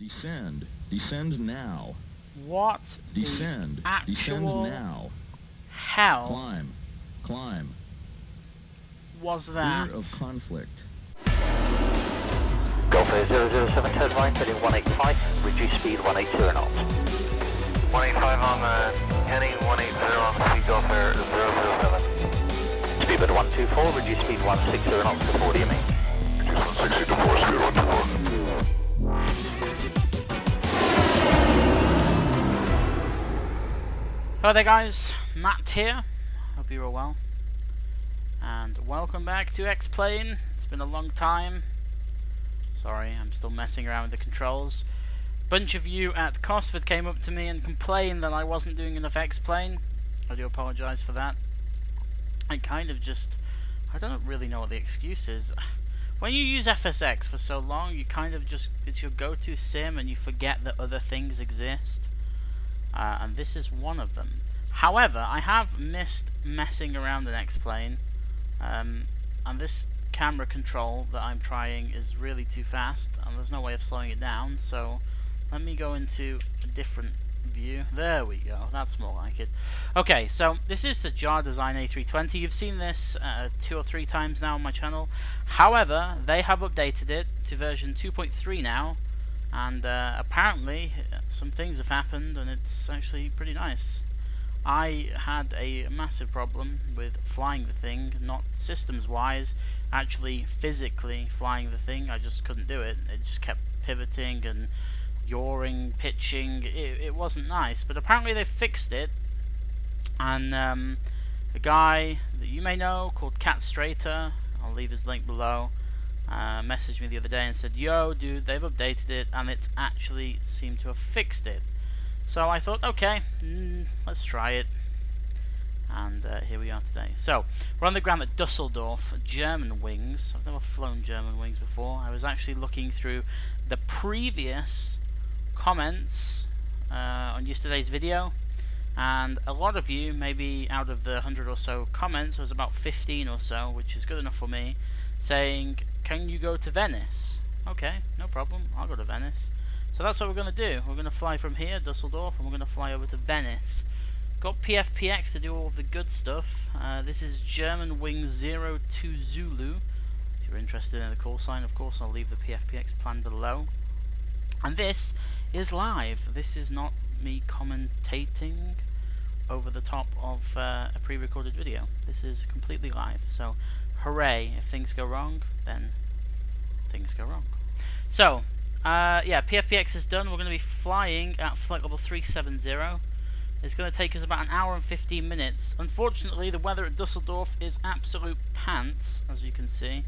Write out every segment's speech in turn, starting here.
Descend. Descend now. What Descend. the actual Descend now. hell Climb. Climb. was that? Fear of conflict. Golf 007, turn right, heading 185, reduce speed 180 knots. 185 on the heading, 180 on the speed Golf 007. Speed at 124, reduce speed 160 knots to 40, you mean? Reduce 160 to 40, speed 124. Hello there guys, Matt here, hope you're all well. And welcome back to X-Plane. It's been a long time. Sorry, I'm still messing around with the controls. Bunch of you at Cosford came up to me and complained that I wasn't doing enough X-Plane. I do apologise for that. I don't really know what the excuse is. When you use FSX for so long, you kind of just, it's your go-to sim and you forget that other things exist. And this is one of them. However, I have missed messing around in X-Plane. And this camera control that I'm trying is really too fast, and there's no way of slowing it down, so let me go into a different view. There we go, that's more like it. Okay, so this is the JARDesign A320. You've seen this 2 or 3 times now on my channel. However, they have updated it to version 2.3 now, and apparently some things have happened, and it's actually pretty nice. I had a massive problem with flying the thing, not systems wise, actually physically flying the thing. I just couldn't do it. It just kept pivoting and yawing, pitching. It wasn't nice, but apparently they fixed it. And a guy that you may know called Cat Strater, I'll leave his link below, messaged me the other day and said, yo dude, they've updated it and it's actually seemed to have fixed it. So I thought, okay, let's try it, and here we are today. So we're on the ground at Düsseldorf, German wings. I've never flown German wings before. I was actually looking through the previous comments on yesterday's video, and a lot of you, maybe out of the 100 or so comments, there was about 15 or so, which is good enough for me, saying, can you go to Venice? Okay, no problem, I'll go to Venice. So that's what we're going to do. We're going to fly from here, Düsseldorf, and we're going to fly over to Venice. Got PFPX to do all of the good stuff. This is German Wing 02 Zulu. If you're interested in the call sign, of course, I'll leave the PFPX plan below. And this is live. This is not me commentating over the top of a pre-recorded video. This is completely live. So, hooray. If things go wrong, then things go wrong. So, yeah, PFPX is done. We're going to be flying at flight level 370. It's going to take us about an hour and 15 minutes. Unfortunately, the weather at Düsseldorf is absolute pants, as you can see.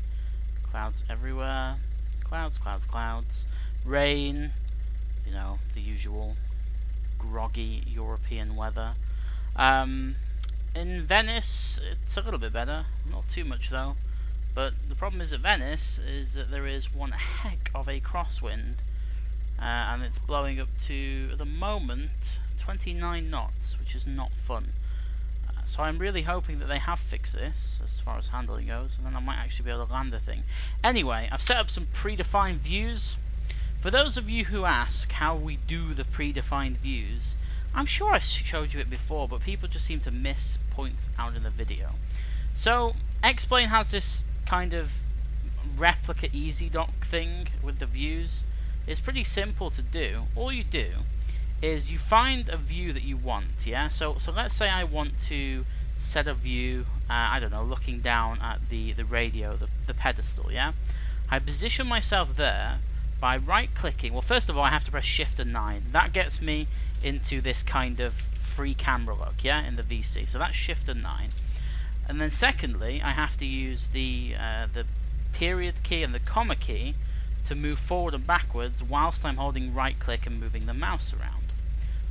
Clouds everywhere. Clouds, clouds, clouds. Rain. You know, the usual groggy European weather. In Venice, it's a little bit better. Not too much, though. But the problem is at Venice is that there is one heck of a crosswind, and it's blowing up to, at the moment, 29 knots, which is not fun. So I'm really hoping that they have fixed this, as far as handling goes, and then I might actually be able to land the thing. Anyway, I've set up some predefined views. For those of you who ask how we do the predefined views, I'm sure I showed you it before, but people just seem to miss points out in the video. So, X-Plane has this kind of replica easy dock thing with the views. It's pretty simple to do. All you do is you find a view that you want, yeah? So let's say I want to set a view, I don't know, looking down at the radio, the pedestal, yeah? I position myself there by right-clicking. Well, first of all, I have to press Shift and 9. That gets me into this kind of free camera look, yeah, in the VC. So that's Shift and 9. And then secondly, I have to use the period key and the comma key to move forward and backwards whilst I'm holding right click and moving the mouse around.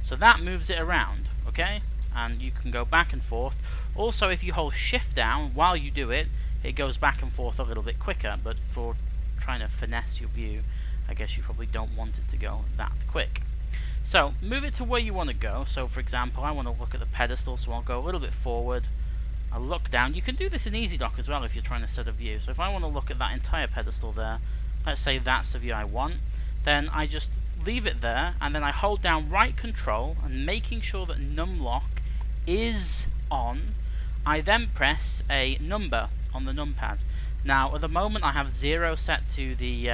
So that moves it around, okay? And you can go back and forth. Also, if you hold shift down while you do it, it goes back and forth a little bit quicker, but for trying to finesse your view, I guess you probably don't want it to go that quick. So, move it to where you want to go. So, for example, I want to look at the pedestal, so I'll go a little bit forward. I'll look down. You can do this in EasyDock as well if you're trying to set a view. So if I want to look at that entire pedestal there, let's say that's the view I want, then I just leave it there, and then I hold down right control, and making sure that numlock is on, I then press a number on the numpad. Now, at the moment, I have 0 set to the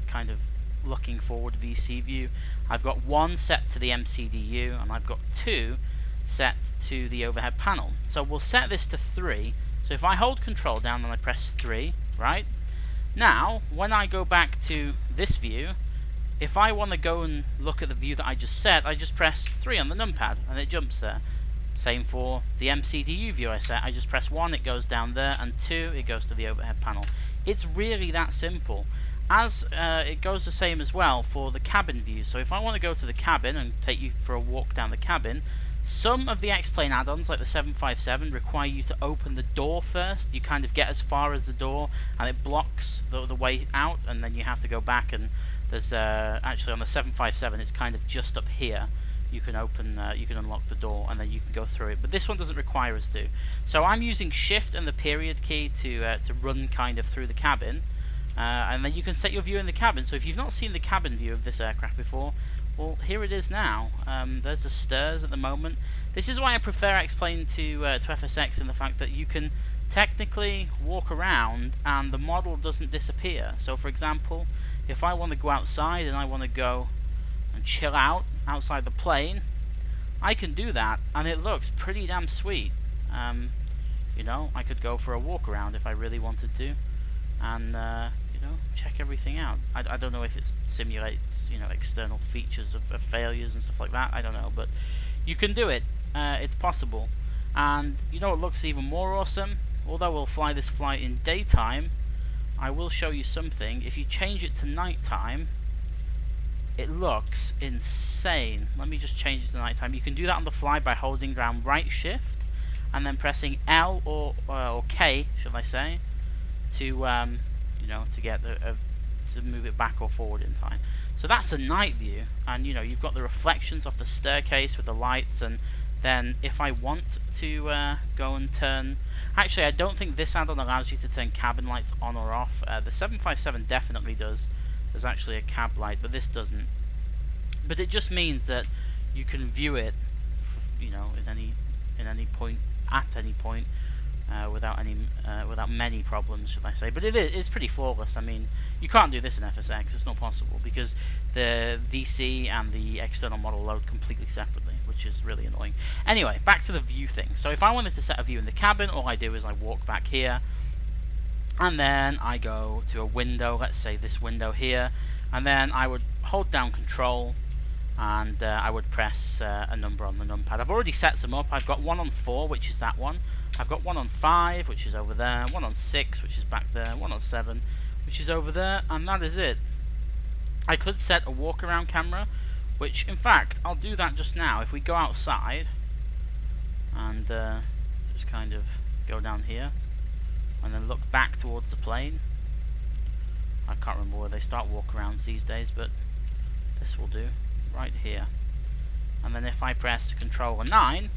kind of looking forward VC view. I've got 1 set to the MCDU, and I've got 2 set to the overhead panel. So we'll set this to 3. So if I hold control down and I press 3, right? Now, when I go back to this view, if I want to go and look at the view that I just set, I just press 3 on the numpad, and it jumps there. Same for the MCDU view I set. I just press 1, it goes down there, and 2, it goes to the overhead panel. It's really that simple. As it goes the same as well for the cabin view. So if I want to go to the cabin and take you for a walk down the cabin, some of the X-Plane add-ons, like the 757, require you to open the door first. You kind of get as far as the door, and it blocks the way out, and then you have to go back. And there's actually on the 757, it's kind of just up here. You can open, you can unlock the door, and then you can go through it. But this one doesn't require us to. So I'm using Shift and the period key to run kind of through the cabin, and then you can set your view in the cabin. So if you've not seen the cabin view of this aircraft before, well, here it is now. There's the stairs at the moment. This is why I prefer X-Plane to FSX, in the fact that you can technically walk around and the model doesn't disappear. So for example, if I want to go outside and I want to go and chill out outside the plane, I can do that, and it looks pretty damn sweet. You know, I could go for a walk around if I really wanted to, and you know, check everything out. I don't know if it simulates, you know, external features of failures and stuff like that. I don't know, but you can do it. It's possible. And you know what looks even more awesome? Although we'll fly this flight in daytime, I will show you something. If you change it to nighttime, it looks insane. Let me just change it to nighttime. You can do that on the fly by holding down right shift and then pressing L or K, should I say, to you know, to get to move it back or forward in time. So that's the night view, and you know, you've got the reflections off the staircase with the lights. And then if I want to go and turn, actually I don't think this add-on allows you to turn cabin lights on or off. The 757 definitely does. There's actually a cab light, but this doesn't. But it just means that you can view it, you know, at any point, without many problems, should I say. But it's pretty flawless. I mean, you can't do this in FSX. It's not possible, because the VC and the external model load completely separately, which is really annoying. Anyway, back to the view thing. So if I wanted to set a view in the cabin, all I do is I walk back here, and then I go to a window, let's say this window here, and then I would hold down control, and I would press a number on the numpad. I've already set some up. I've got 1 on 4, which is that one. I've got 1 on 5, which is over there, 1 on 6, which is back there, 1 on 7, which is over there, and that is it. I could set a walk around camera, which in fact I'll do that just now. If we go outside and just kind of go down here and then look back towards the plane. I can't remember where they start walk-arounds these days, but this will do, right here. And then if I press Control 9,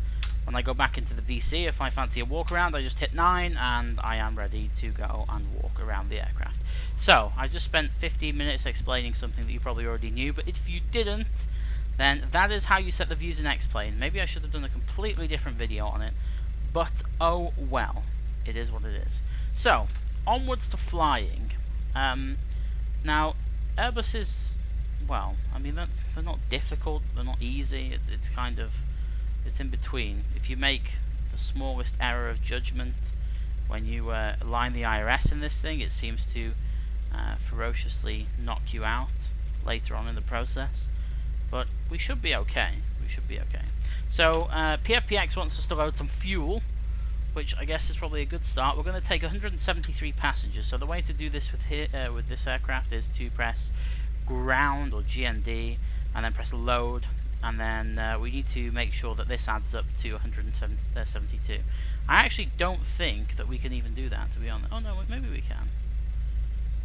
when I go back into the VC, if I fancy a walk-around, I just hit 9, and I am ready to go and walk around the aircraft. So, I just spent 15 minutes explaining something that you probably already knew, but if you didn't, then that is how you set the views in X-Plane. Maybe I should have done a completely different video on it, but oh well. It is what it is. So, onwards to flying. Now, Airbuses, well, I mean, they're not difficult, they're not easy, it's kind of, it's in between. If you make the smallest error of judgment when you align the IRS in this thing, it seems to ferociously knock you out later on in the process. But we should be okay. We should be okay. So, PFPX wants us to load some fuel, which I guess is probably a good start. We're going to take 173 passengers. So the way to do this with this aircraft is to press ground or GND and then press load, and then we need to make sure that this adds up to 172. I actually don't think that we can even do that, to be honest. Oh no, maybe we can.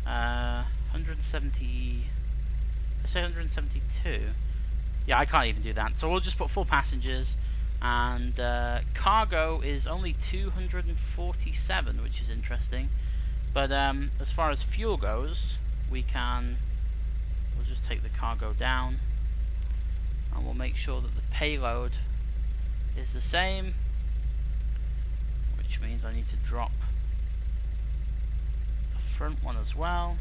170. Let's say 172. Yeah, I can't even do that. So we'll just put full passengers. And cargo is only 247, which is interesting. But as far as fuel goes, we can we'll just take the cargo down, and we'll make sure that the payload is the same, which means I need to drop the front one as well,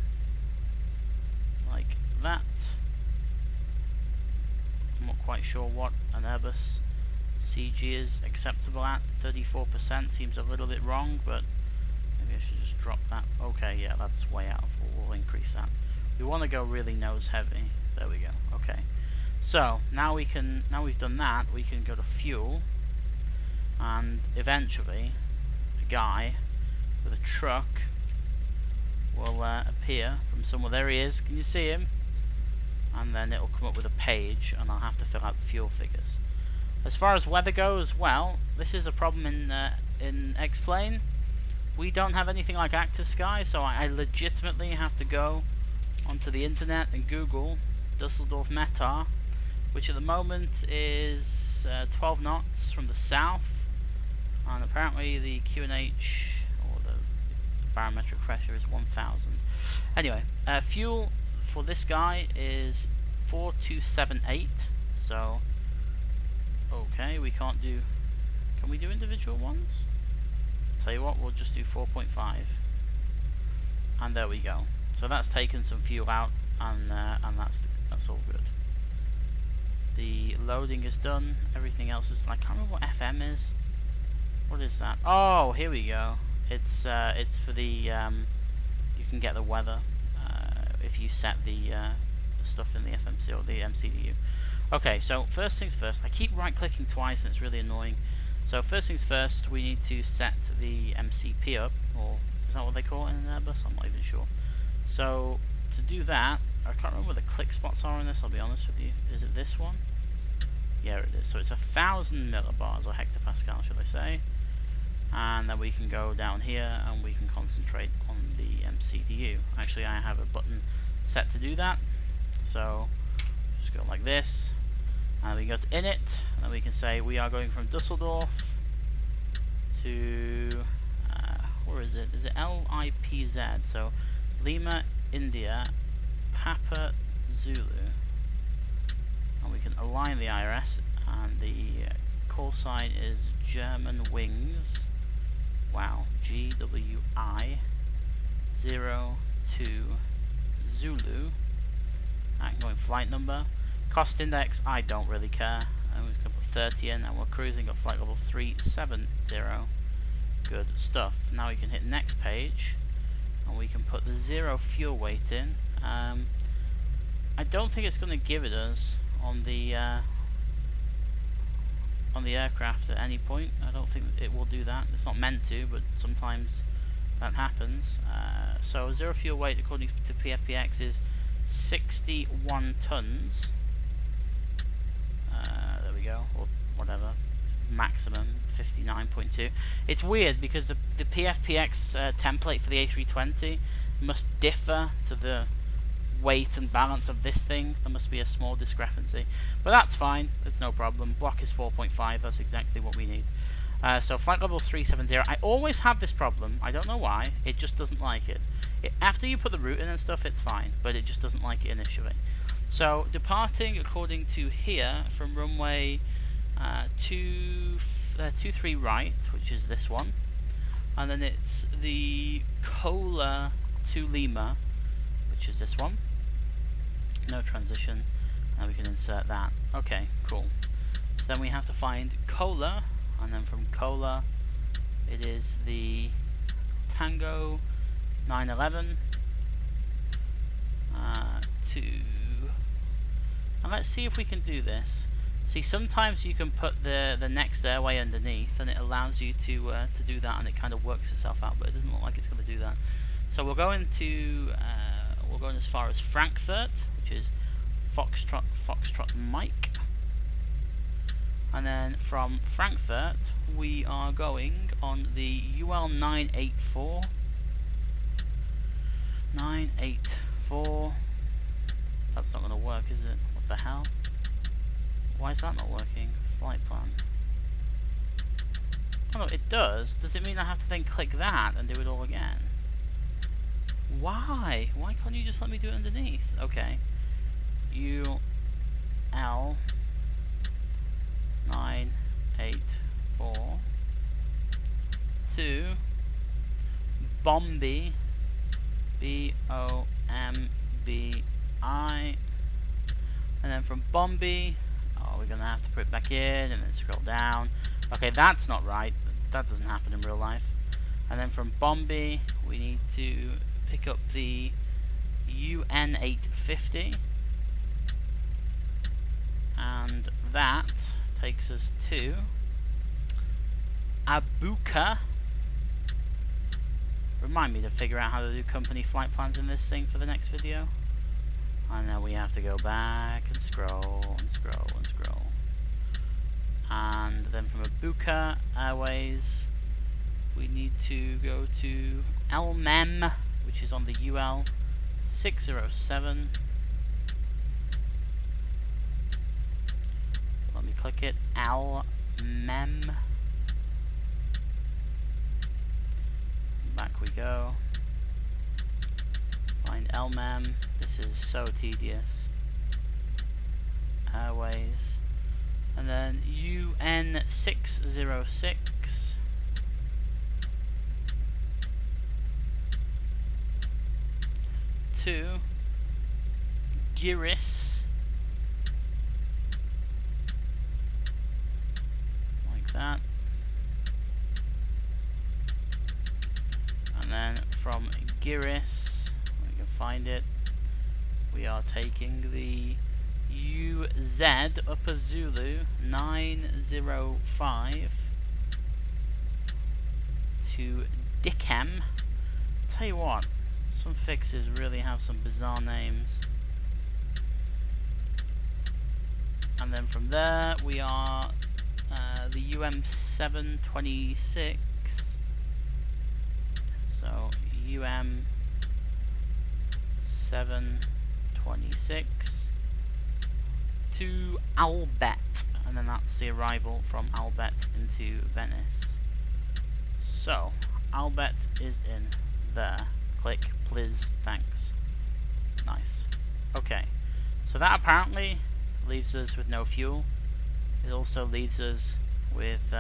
like that. I'm not quite sure what an Airbus CG is acceptable at. 34% seems a little bit wrong, but maybe I should just drop that. Okay, yeah, that's way out. We'll increase that. We want to go really nose heavy. There we go. Okay. So now we've done that, we can go to fuel, and eventually a guy with a truck will appear from somewhere. There he is. Can you see him? And then it'll come up with a page, and I'll have to fill out the fuel figures. As far as weather goes, well, this is a problem in X-Plane. We don't have anything like Active Sky, so I legitimately have to go onto the internet and Google Düsseldorf METAR, which at the moment is 12 knots from the south, and apparently the QNH, or the barometric pressure, is 1000. Anyway, fuel for this guy is 4278, so okay, we can't do, can we do individual ones? Tell you what, we'll just do 4.5, and there we go. So that's taken some fuel out, and that's all good. The loading is done. Everything else is. I can't remember what FM is. What is that? Oh, here we go. It's for the you can get the weather if you set the stuff in the FMC or the MCDU. Okay, so first things first. I keep right-clicking twice, and it's really annoying. So first things first, we need to set the MCP up, or is that what they call it in an Airbus? I'm not even sure. So to do that, I can't remember what the click spots are on this, I'll be honest with you. Is it this one? Yeah, it is. So it's 1000 millibars, or hectopascal, should I say. And then we can go down here, and we can concentrate on the MCDU. Actually, I have a button set to do that. So just go like this, and we go to init, and then we can say we are going from Düsseldorf to where is it? Is it LIPZ? So Lima, India, Papa, Zulu, and we can align the IRS, and the call sign is German Wings. Wow, GWI 02 Zulu. Going flight number, cost index, I don't really care. I'm just going to put 30 in, and we're cruising at flight level 370. Good stuff. Now we can hit next page, and we can put the 0 fuel weight in. I don't think it's going to give it us on the aircraft at any point. I don't think it will do that. It's not meant to, but sometimes that happens. So 0 fuel weight, according to PFPX, is 61 tons. There we go, or whatever. Maximum 59.2. It's weird because the PFPX template for the A320 must differ to the weight and balance of this thing. There must be a small discrepancy, but that's fine. It's no problem. Block is 4.5. That's exactly what we need. So flight level 370. I always have this problem. I don't know why. It just doesn't like it. After you put the route in and stuff, it's fine, but it just doesn't like it initially. So departing according to here from runway 23 right, which is this one, and then it's the Cola to Lima, which is this one. No transition, and we can insert that. Okay, cool. So then we have to find Cola, and then from Cola it is the Tango 911 to, and let's see if we can do this. See, sometimes you can put the next airway underneath, and it allows you to do that, and it kind of works itself out, but it doesn't look like it's going to do that. So we're going as far as Frankfurt, which is Foxtrot Mike, and then from Frankfurt we are going on the UL 984. That's not going to work, is it? What the hell? Why is that not working? Flight plan. Oh no, it does. Does it mean I have to then click that and do it all again? Why? Why can't you just let me do it underneath? Okay. UL 984 to Bombi, B-O-M-B-I, and then from Bombi, we're gonna have to put it back in and then scroll down. Okay, that's not right. That doesn't happen in real life. And then from Bombi, we need to pick up the UN 850, and that takes us to Abuka. Remind me to figure out how to do company flight plans in this thing for the next video. And then we have to go back and scroll and scroll and scroll. And then from Abuka Airways, we need to go to LMEM, which is on the UL 607. Let me click it. LMEM. Back we go. Find LMEM. This is so tedious. Airways. And then UN 606. To Giris. Like that. And then from Giris, we can find it, we are taking the UZ Upper Zulu 905 to Dickham. Tell you what, some fixes really have some bizarre names. And then from there we are the UM 726. So UM 726 to Albert, and then that's the arrival from Albert into Venice. So Albert is in there. Click, please, thanks. Nice. Okay, so that apparently leaves us with no fuel. It also leaves us with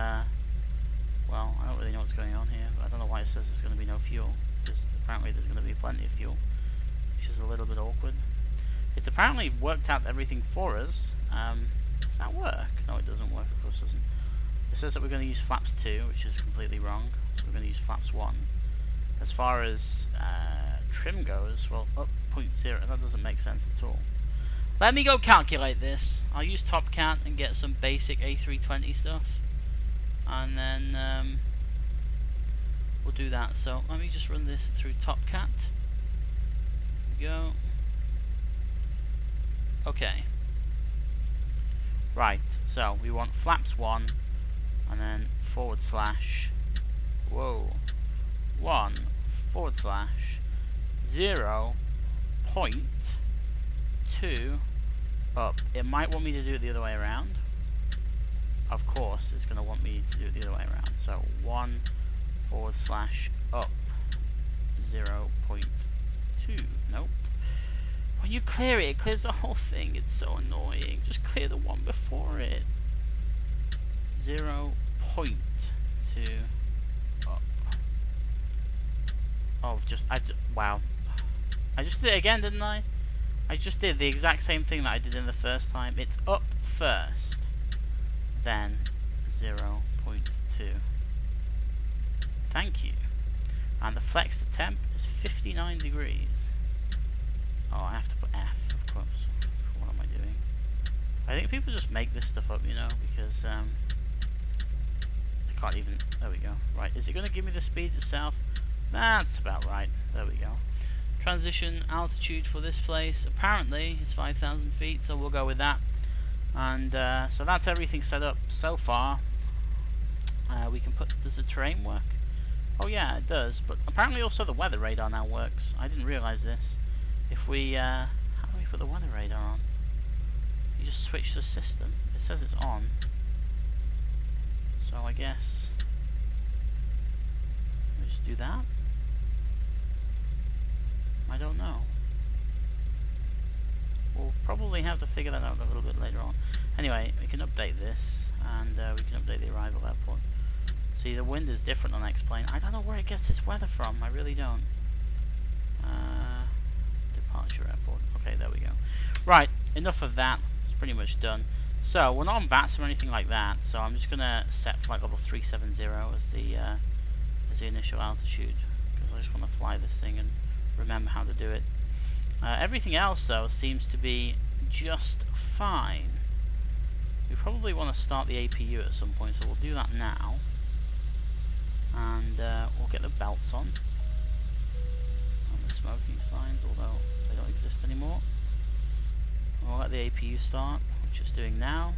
well, I don't really know what's going on here, but I don't know why it says there's going to be no fuel, because apparently there's going to be plenty of fuel, which is a little bit awkward. It's apparently worked out everything for us. Does that work? No, it doesn't work, of course it doesn't. It says that we're going to use flaps 2, which is completely wrong, so we're going to use flaps 1. As far as trim goes, well, up 0.0, that doesn't make sense at all. Let me go calculate this. I'll use TopCat and get some basic A320 stuff. And then we'll do that. So let me just run this through TopCat. There we go. Okay. Right, so we want flaps 1 and then / 1 / 0.2 up. It might want me to do it the other way around. Of course, it's going to want me to do it the other way around. So 1 / up 0.2. Nope. When you clear it, it clears the whole thing. It's so annoying. Just clear the one before it. 0.2 up. Oh, wow. I just did it again, didn't I? I just did the exact same thing that I did in the first time. It's up first, then 0.2. Thank you. And the flex to temp is 59 degrees. Oh, I have to put F, of course. What am I doing? I think people just make this stuff up, you know, because I can't even. There we go. Right, is it going to give me the speeds itself? That's about right. There we go. Transition altitude for this place apparently is 5,000 feet, so we'll go with that. And so that's everything set up so far. We can put. Does the terrain work? Oh yeah, it does. But apparently also the weather radar now works. I didn't realize this. If we how do we put the weather radar on? You just switch the system. It says it's on. So I guess we just do that. I don't know. we'll probably have to figure that out a little bit later on. Anyway, we can update this, and we can update the arrival airport. See, the wind is different on X-Plane. I don't know where it gets its weather from, I really don't. Departure airport. Okay, there we go. Right, enough of that. It's pretty much done. So, we're not on VATS or anything like that, so I'm just going to set flight level 370 as the initial altitude, because I just want to fly this thing and remember how to do it. Everything else, though, seems to be just fine. We probably want to start the APU at some point, so we'll do that now. And we'll get the belts on. And the smoking signs, although they don't exist anymore. And we'll let the APU start, which it's doing now.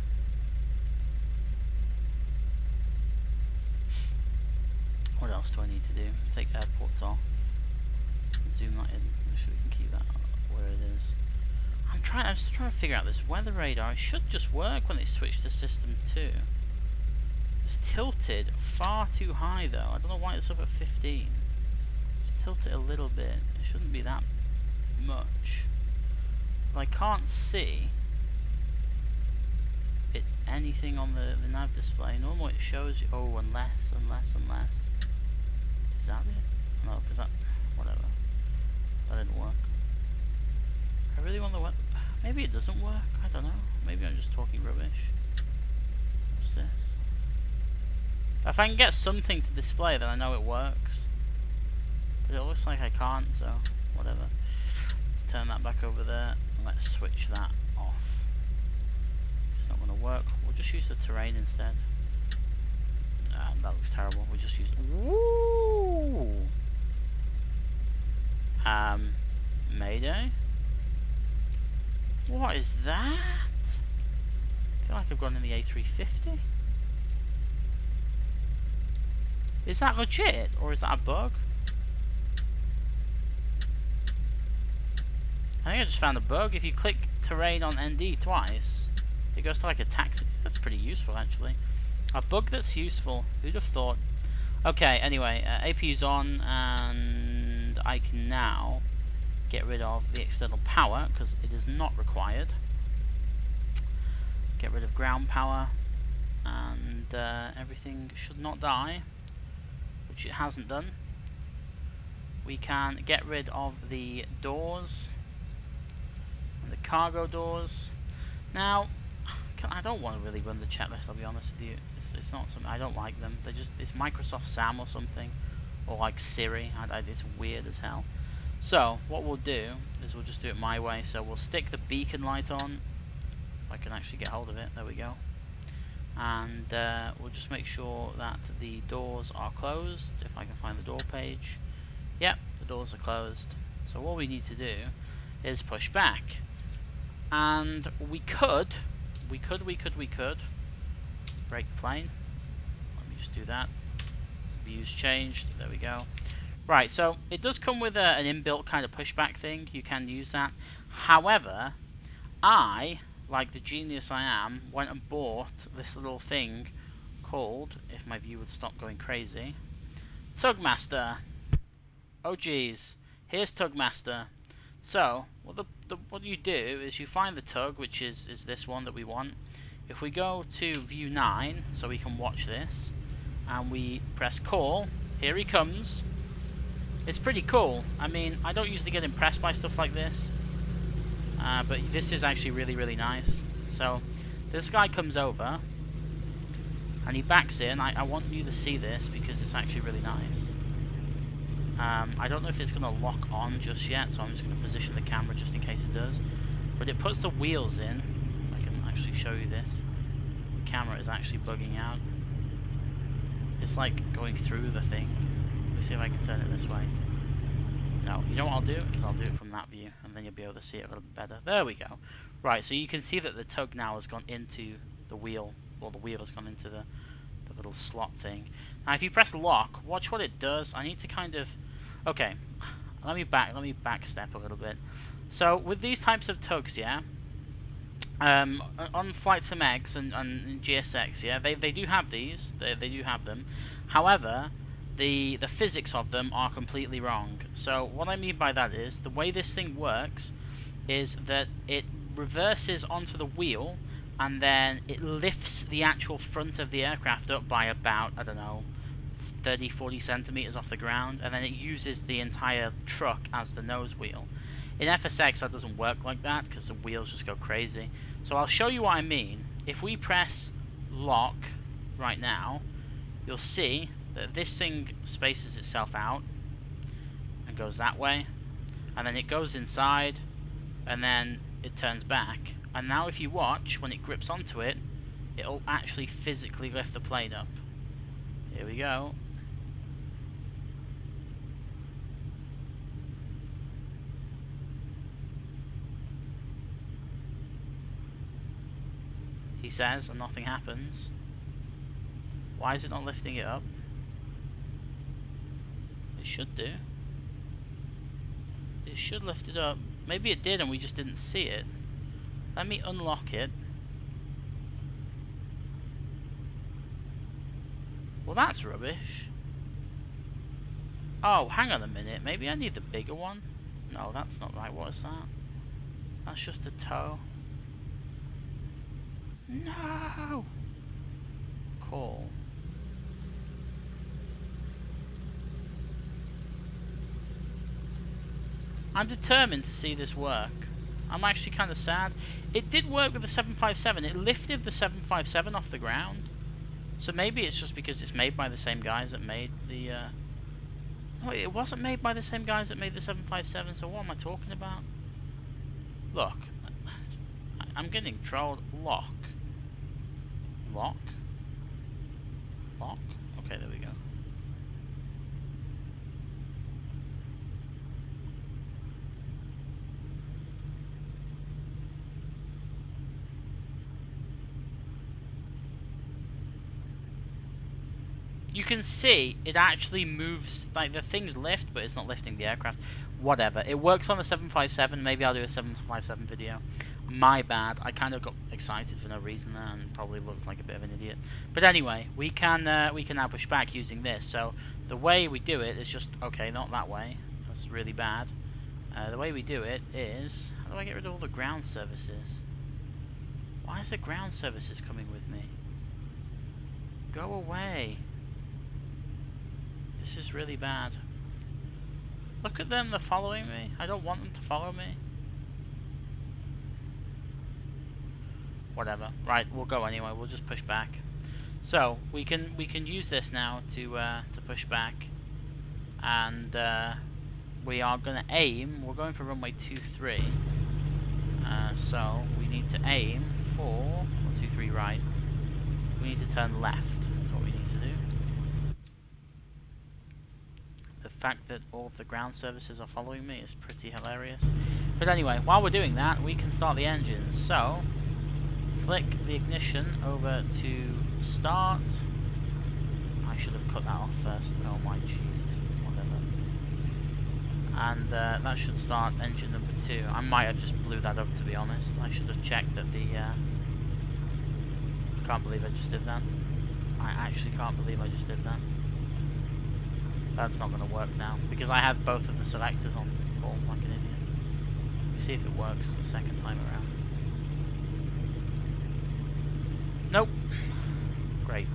What else do I need to do? Take airports off. Zoom that in. Make sure we can keep that where it is. I'm just trying to figure out this weather radar. It should just work when they switch to system 2. It's tilted far too high though. I don't know why it's up at 15. Just tilt it a little bit. It shouldn't be that much. But I can't see it anything on the nav display. Normally it shows you, oh, unless. Is that it? No, because that, whatever. That didn't work. I really want the weather. Maybe it doesn't work. I don't know. Maybe I'm just talking rubbish. What's this? If I can get something to display, then I know it works. But it looks like I can't, so whatever. Let's turn that back over there, and let's switch that off. If it's not going to work, we'll just use the terrain instead. That looks terrible. We just used. Woo! Mayday? What is that? I feel like I've gone in the A350. Is that legit, or is that a bug? I think I just found a bug. If you click terrain on ND twice, it goes to like a taxi. That's pretty useful, actually. A bug that's useful. Who'd have thought? Okay, anyway, APU's on, and I can now get rid of the external power, because it is not required. Get rid of ground power, and everything should not die, which it hasn't done. We can get rid of the doors, and the cargo doors. Now, I don't want to really run the checklist, I'll be honest with you. It's not something, I don't like them. It's Microsoft Sam or something, or like Siri. It's weird as hell. So, what we'll do is we'll just do it my way. So we'll stick the beacon light on, if I can actually get hold of it. There we go. And we'll just make sure that the doors are closed, if I can find the door page. Yep, the doors are closed. So all we need to do is push back. And we could break the plane. Let me just do that. Views changed. There we go. Right, so it does come with an inbuilt kind of pushback thing. You can use that. However, I, like the genius I am, went and bought this little thing called, if my view would stop going crazy, Tugmaster. Oh geez, here's Tugmaster. So, what you do is you find the tug, which is this one that we want. If we go to view 9, so we can watch this, and we press call, here he comes. It's pretty cool. I mean, I don't usually get impressed by stuff like this, but this is actually really, really nice. So, this guy comes over, and he backs in. I want you to see this, because it's actually really nice. I don't know if it's going to lock on just yet, so I'm just going to position the camera just in case it does. But it puts the wheels in. I can actually show you this. The camera is actually bugging out. It's like going through the thing. Let me see if I can turn it this way. No, you know what I'll do? Is I'll do it from that view, and then you'll be able to see it a little bit better. There we go. Right, so you can see that the tug now has gone into the wheel, or the wheel has gone into the little slot thing. Now, if you press lock, watch what it does. I need to kind of... Okay, let me back step a little bit. So, with these types of tugs, yeah, on Flight Sim X and GSX, yeah, they do have these. They do have them. However, the physics of them are completely wrong. So what I mean by that is, the way this thing works is that it reverses onto the wheel, and then it lifts the actual front of the aircraft up by about, I don't know, 30-40 centimeters off the ground, and then it uses the entire truck as the nose wheel. In FSX that doesn't work like that because the wheels just go crazy. So I'll show you what I mean. If we press lock right now, you'll see that this thing spaces itself out and goes that way, and then it goes inside, and then it turns back. And now if you watch, when it grips onto it, it'll actually physically lift the plane up. Here we go. He says, and nothing happens. Why is it not lifting it up? It should do. It should lift it up. Maybe it did and we just didn't see it. Let me unlock it. Well, that's rubbish. Oh, hang on a minute. Maybe I need the bigger one? No, that's not right. What is that? That's just a toe. No! Call. I'm determined to see this work. I'm actually kind of sad. It did work with the 757. It lifted the 757 off the ground. So maybe it's just because it's made by the same guys that made the... No, it wasn't made by the same guys that made the 757, so what am I talking about? Look. I'm getting trolled. Lock. Lock? Lock? Okay, there we go. You can see it actually moves, like the things lift, but it's not lifting the aircraft. Whatever. It works on the 757. Maybe I'll do a 757 video. My bad. I kind of got excited for no reason there and probably looked like a bit of an idiot. But anyway, we can now push back using this. So the way we do it is just, okay, not that way. That's really bad. The way we do it is, how do I get rid of all the ground services? Why is the ground services coming with me? Go away. This is really bad. Look at them, they're following me. I don't want them to follow me. Whatever. Right, we'll go anyway. We'll just push back. So we can use this now to push back, and we are going to aim. We're going for runway 23. So we need to aim for 23 right. We need to turn left. Is what we need to do. The fact that all of the ground services are following me is pretty hilarious. But anyway, while we're doing that, we can start the engines. So, flick the ignition over to start. I should have cut that off first. Oh my Jesus, whatever. And that should start engine number 2. I might have just blew that up, to be honest. I should have checked that the... I can't believe I just did that. I actually can't believe I just did that. That's not going to work now, because I have both of the selectors on full like an idiot. Let me see if it works the second time around. Nope. Great.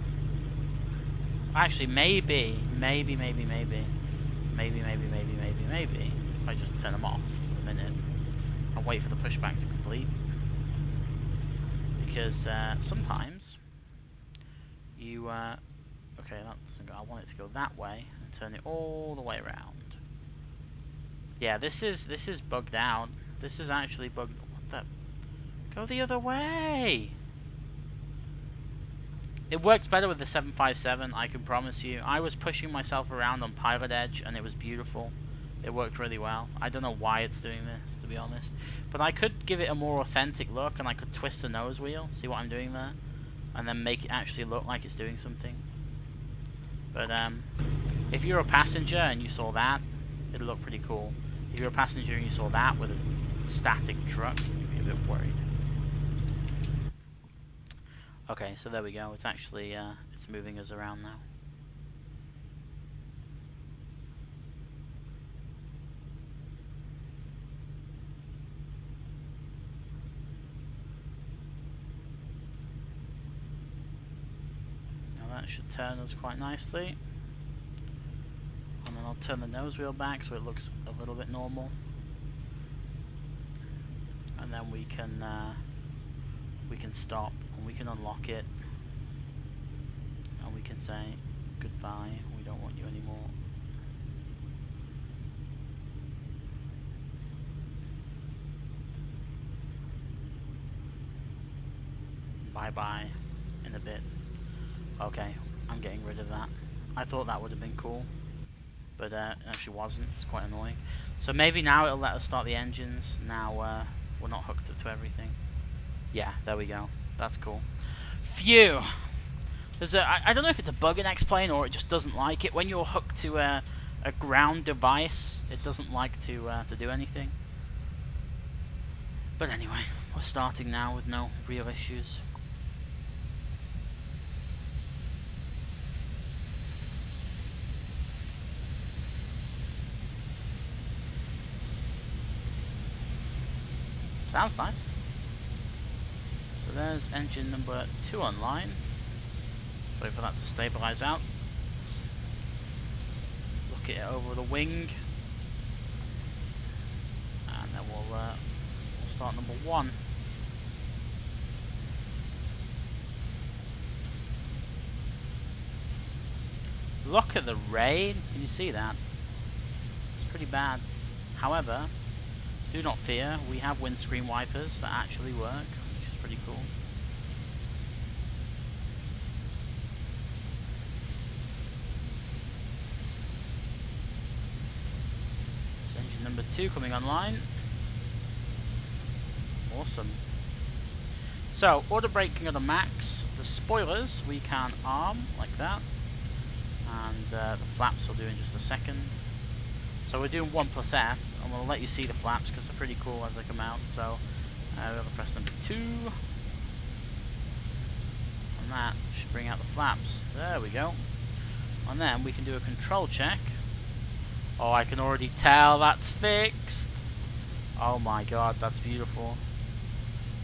Actually, maybe, if I just turn them off for the minute and wait for the pushback to complete. Because sometimes you... okay, that doesn't go. I want it to go that way and turn it all the way around. Yeah, this is bugged out. This is actually bugged. What the? Go the other way. It works better with the 757. I can promise you. I was pushing myself around on pilot edge, and it was beautiful. It worked really well. I don't know why it's doing this, to be honest. But I could give it a more authentic look, and I could twist the nose wheel. See what I'm doing there? And then make it actually look like it's doing something. But if you're a passenger and you saw that, it'd look pretty cool. If you're a passenger and you saw that with a static truck, you'd be a bit worried. Okay, so there we go. It's actually it's moving us around now. that should turn us quite nicely. And then I'll turn the nose wheel back so it looks a little bit normal. And then we can stop and we can unlock it. And we can say goodbye, we don't want you anymore. Bye bye in a bit. Okay, I'm getting rid of that. I thought that would have been cool, but it actually wasn't. It's quite annoying. So maybe now it'll let us start the engines. Now we're not hooked up to everything. Yeah, there we go. That's cool. Phew! There's I don't know if it's a bug in X-Plane or it just doesn't like it. When you're hooked to a ground device, it doesn't like to do anything. But anyway, we're starting now with no real issues. Sounds nice. So there's engine number 2 online. Just wait for that to stabilize out. Look at it over the wing. And then we'll start number 1. Look at the rain. Can you see that? It's pretty bad. However, do not fear, we have windscreen wipers that actually work, which is pretty cool. It's engine number 2 coming online. Awesome. So, auto braking at a max. The spoilers we can arm like that, and the flaps we'll do in just a second. So we're doing 1 plus F, and we'll let you see the flaps because they're pretty cool as they come out. So we're going to press number 2, and that should bring out the flaps. There we go. And then we can do a control check. Oh, I can already tell that's fixed. Oh my god, that's beautiful.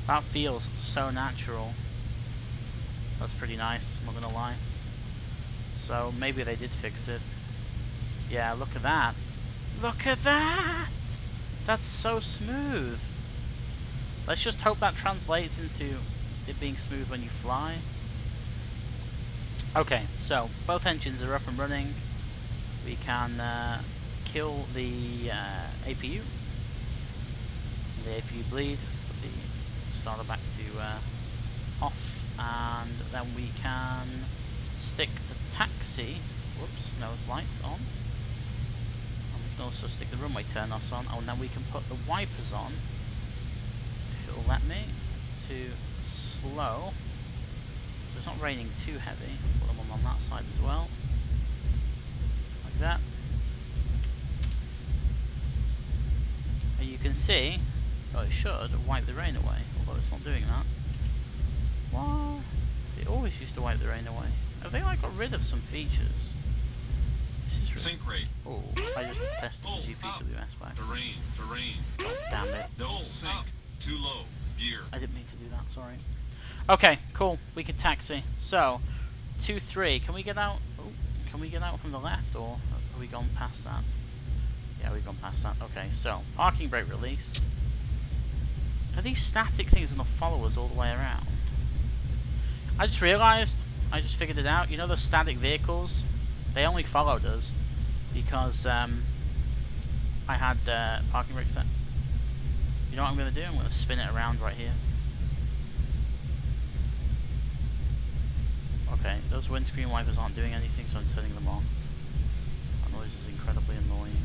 That feels so natural. That's pretty nice, I'm not going to lie. So maybe they did fix it. Yeah, look at that. Look at that! That's so smooth. Let's just hope that translates into it being smooth when you fly. Okay, so both engines are up and running. We can kill the APU. The APU bleed. Put the starter back to off, and then we can stick the taxi. Whoops, nose lights on. Also stick the runway turn-offs on, and then we can put the wipers on, if it'll let me, to slow. It's not raining too heavy. Put them on that side as well, like that. And you can see, oh, it should wipe the rain away, although it's not doing that. What? It always used to wipe the rain away. Have they like got rid of some features? Sync rate. Oh, I just tested the GPWS back. Terrain. Oh, damn it. No sync. Too low. Gear. I didn't mean to do that, sorry. Okay, cool. We can taxi. So, 2-3. Can we get out? Oh, can we get out from the left, or have we gone past that? Yeah, we've gone past that. Okay, so parking brake release. Are these static things going to follow us all the way around? I just realised. I just figured it out. You know the static vehicles? They only followed us because I had parking brake set. You know what I'm going to do? I'm going to spin it around right here. Okay, those windscreen wipers aren't doing anything, so I'm turning them off. That noise is incredibly annoying.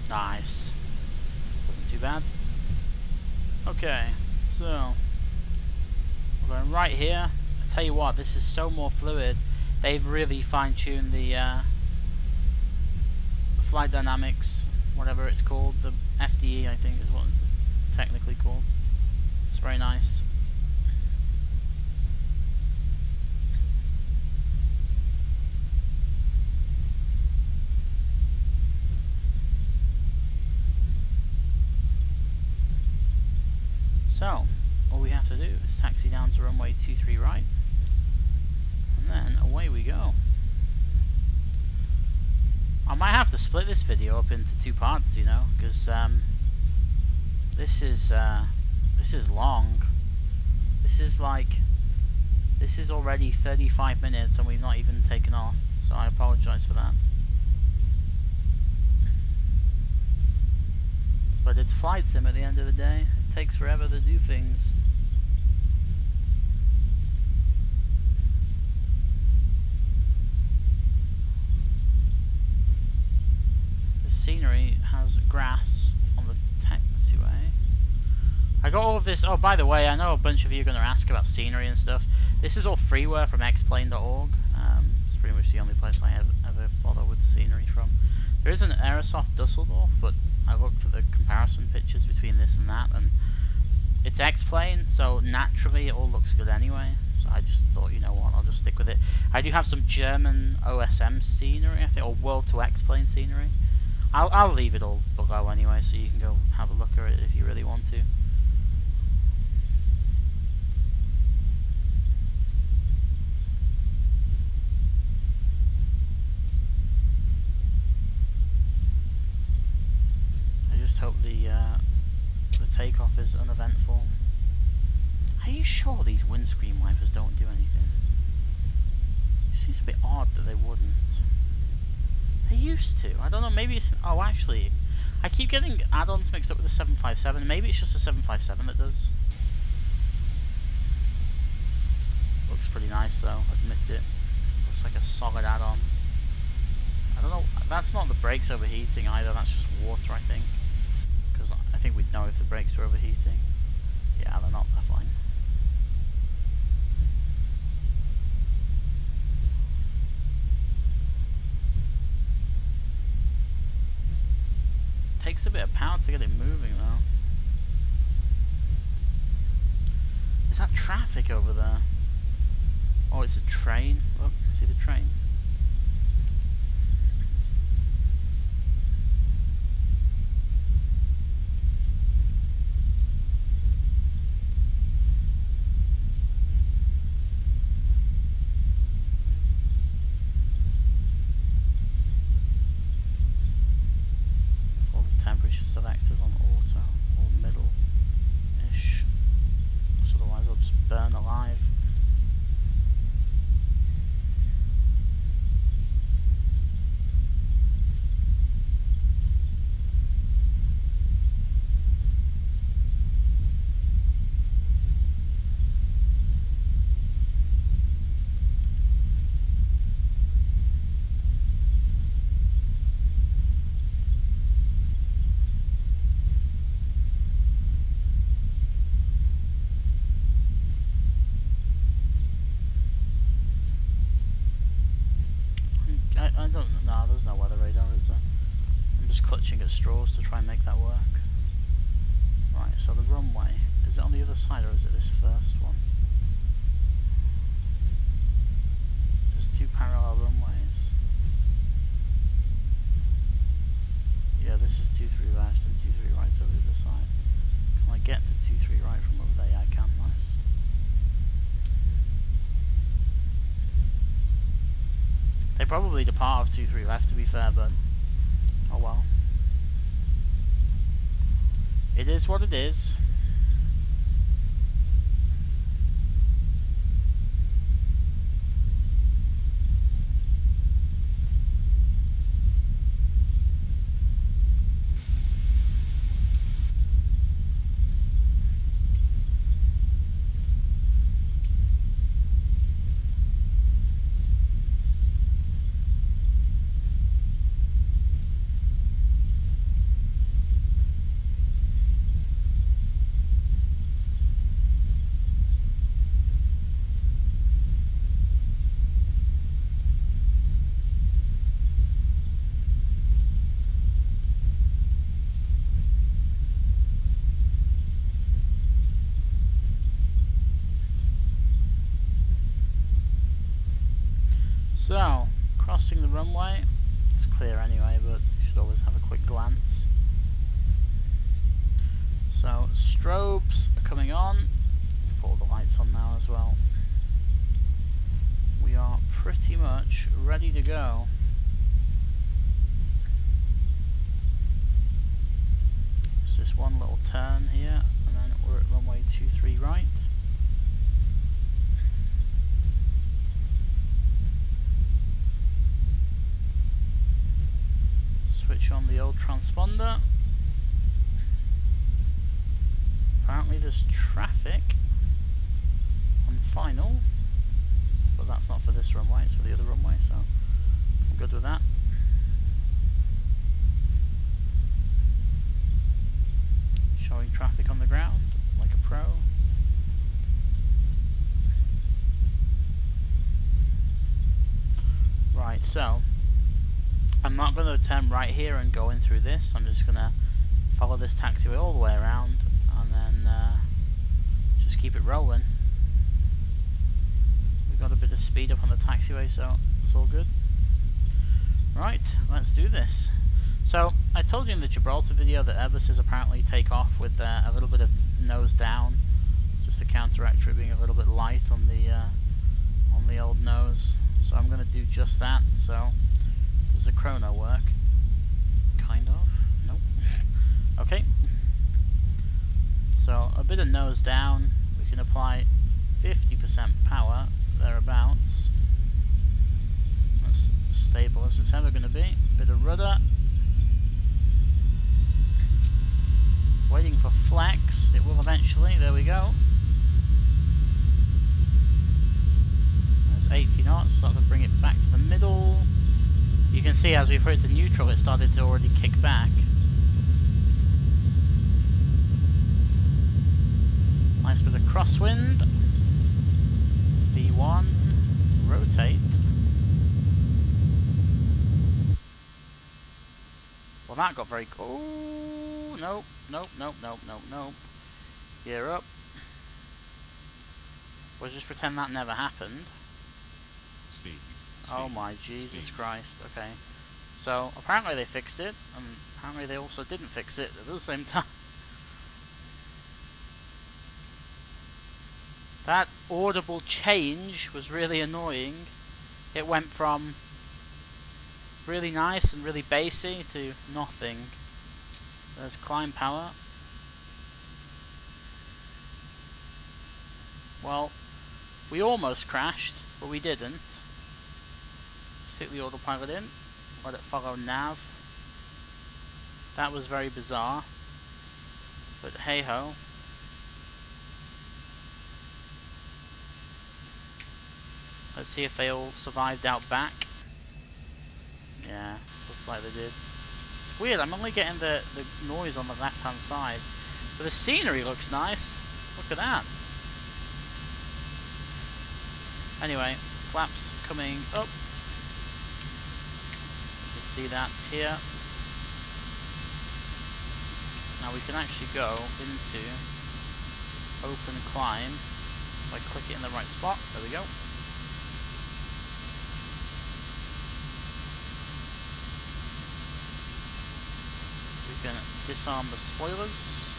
Nice. Wasn't too bad. Okay, so we're going right here. I tell you what, this is so more fluid. They've really fine-tuned the flight dynamics, whatever it's called. The FDE, I think, is what it's technically called. It's very nice. So, all we have to do is taxi down to runway 23 right, and then away we go. I might have to split this video up into 2 parts, you know, because this is long. This is already 35 minutes and we've not even taken off, so I apologise for that. But it's flight sim at the end of the day. It takes forever to do things. The scenery has grass on the taxiway. I got all of this. Oh, by the way, I know a bunch of you are going to ask about scenery and stuff. This is all freeware from xplane.org. It's pretty much the only place I ever bother with the scenery from. There is an Aerosoft Düsseldorf, but I looked at the comparison pictures between this and that, and it's X-Plane, so naturally it all looks good anyway. So I just thought, you know what, I'll just stick with it. I do have some German OSM scenery, I think, or World to X-Plane scenery. I'll leave it all below anyway, so you can go have a look at it if you really want to. Hope the takeoff is uneventful. Are you sure these windscreen wipers don't do anything? It seems a bit odd that they wouldn't. They used to. I don't know, maybe it's... Oh, actually, I keep getting add-ons mixed up with the 757. Maybe it's just the 757 that does. Looks pretty nice though, admit it. Looks like a solid add-on. I don't know, that's not the brakes overheating either, that's just water, I think. Because I think we'd know if the brakes were overheating. Yeah, they're not, they're fine. Takes a bit of power to get it moving though. Is that traffic over there? Oh, it's a train. Look, see the train? Temperature selectors on auto or middle-ish, so otherwise I'll just burn alive. I don't know, there's no weather radar, is there? I'm just clutching at straws to try and make that work. Right, so the runway, is it on the other side or is it this first one? There's 2 parallel runways. Yeah, this is 23 left and 23 right over the other side. Can I get to 23 right from over there? Yeah, I can, nice. They probably depart of 23 left, to be fair, but oh well. It is what it is. So, crossing the runway, it's clear anyway, but you should always have a quick glance. So strobes are coming on. Put all the lights on now as well. We are pretty much ready to go. It's this one little turn here, and then we're at runway 23 right. Switch on the old transponder. Apparently there's traffic on final, but that's not for this runway, it's for the other runway, so I'm good with that. Showing traffic on the ground like a pro. Right, so I'm not going to turn right here and go in through this. I'm just going to follow this taxiway all the way around and then just keep it rolling. We've got a bit of speed up on the taxiway, so it's all good. Right, let's do this. So I told you in the Gibraltar video that Airbuses apparently take off with a little bit of nose down, just to counteract it being a little bit light on the old nose. So I'm going to do just that. So does the chrono work? Kind of. Nope. Okay. So a bit of nose down. We can apply 50% power thereabouts. That's stable as it's ever going to be. Bit of rudder. Waiting for flex. It will eventually. There we go. That's 80 knots. Start to bring it back to the middle. You can see as we put it to neutral, it started to already kick back. Nice bit of crosswind. B1. Rotate. Well, that got very... Oh, nope, nope, nope, nope, nope, nope. Gear up. We'll just pretend that never happened. Speed. Oh my Jesus Christ, okay. So, apparently they fixed it, and apparently they also didn't fix it at the same time. That audible change was really annoying. It went from really nice and really bassy to nothing. There's climb power. Well, we almost crashed, but we didn't. Stick the autopilot in, let it follow nav. That was very bizarre, but hey ho. Let's see if they all survived out back. Yeah, looks like they did. It's weird, I'm only getting the noise on the left hand side, but the scenery looks nice. Look at that. Anyway, flaps coming up. See that here. Now we can actually go into open climb if I click it in the right spot. There we go. We can disarm the spoilers.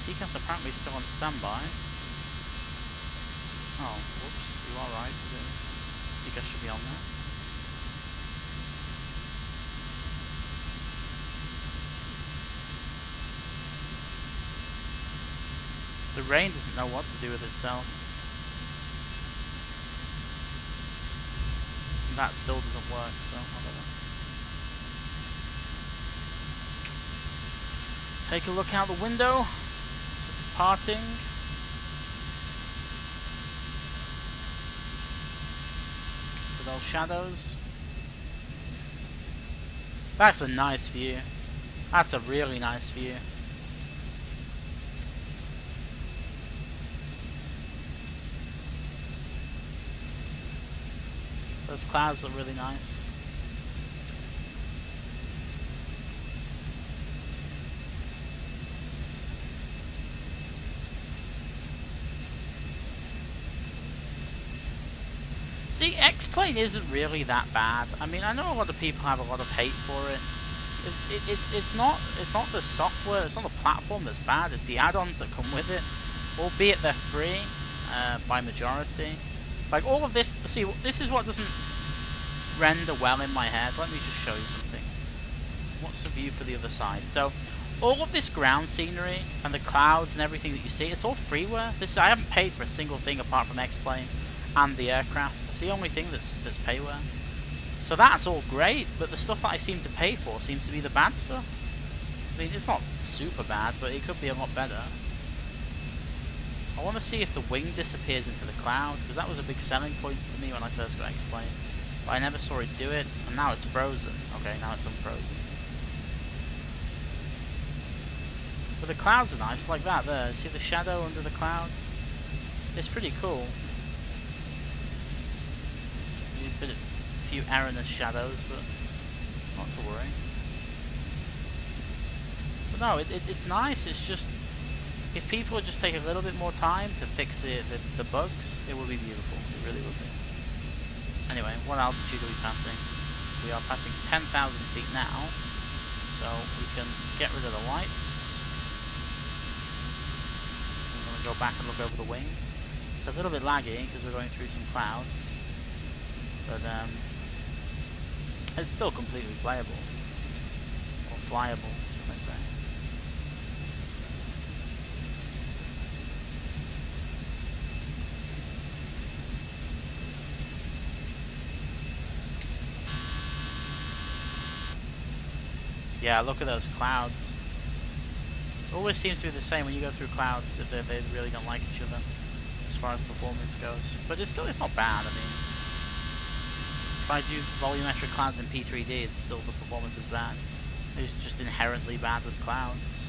TCAS apparently still on standby. Oh, whoops, you are right, it is. TCAS should be on there. The rain doesn't know what to do with itself. And that still doesn't work, so whatever. Take a look out the window. Departing. To those shadows. That's a nice view. That's a really nice view. Those clouds look really nice. See, X-Plane isn't really that bad. I mean, I know a lot of people have a lot of hate for it. It's not the software, it's not the platform that's bad, it's the add-ons that come with it, albeit they're free by majority. Like all of this, see, this is what doesn't render well in my head. Let me just show you something. What's the view for the other side? So all of this ground scenery and the clouds and everything that you see, it's all freeware. I haven't paid for a single thing apart from X-Plane and the aircraft. It's the only thing that's payware. So that's all great, but the stuff that I seem to pay for seems to be the bad stuff. I mean, it's not super bad, but it could be a lot better. I want to see if the wing disappears into the cloud, because that was a big selling point for me when I first got X-Plane. But I never saw it do it, and now it's frozen. Okay, now it's unfrozen. But the clouds are nice, like that there. See the shadow under the cloud? It's pretty cool. A few erroneous shadows, but not to worry. But no, it's nice. It's just, if people would just take a little bit more time to fix the bugs, it would be beautiful. It really would be. Anyway, what altitude are we passing? We are passing 10,000 feet now, so we can get rid of the lights. I'm going to go back and look over the wing. It's a little bit laggy because we're going through some clouds, but it's still completely playable, or flyable, should I say. Yeah, look at those clouds. It always seems to be the same when you go through clouds, that they really don't like each other as far as performance goes. But it's not bad. I mean, try to do volumetric clouds in P3D, it's still, the performance is bad. It's just inherently bad with clouds.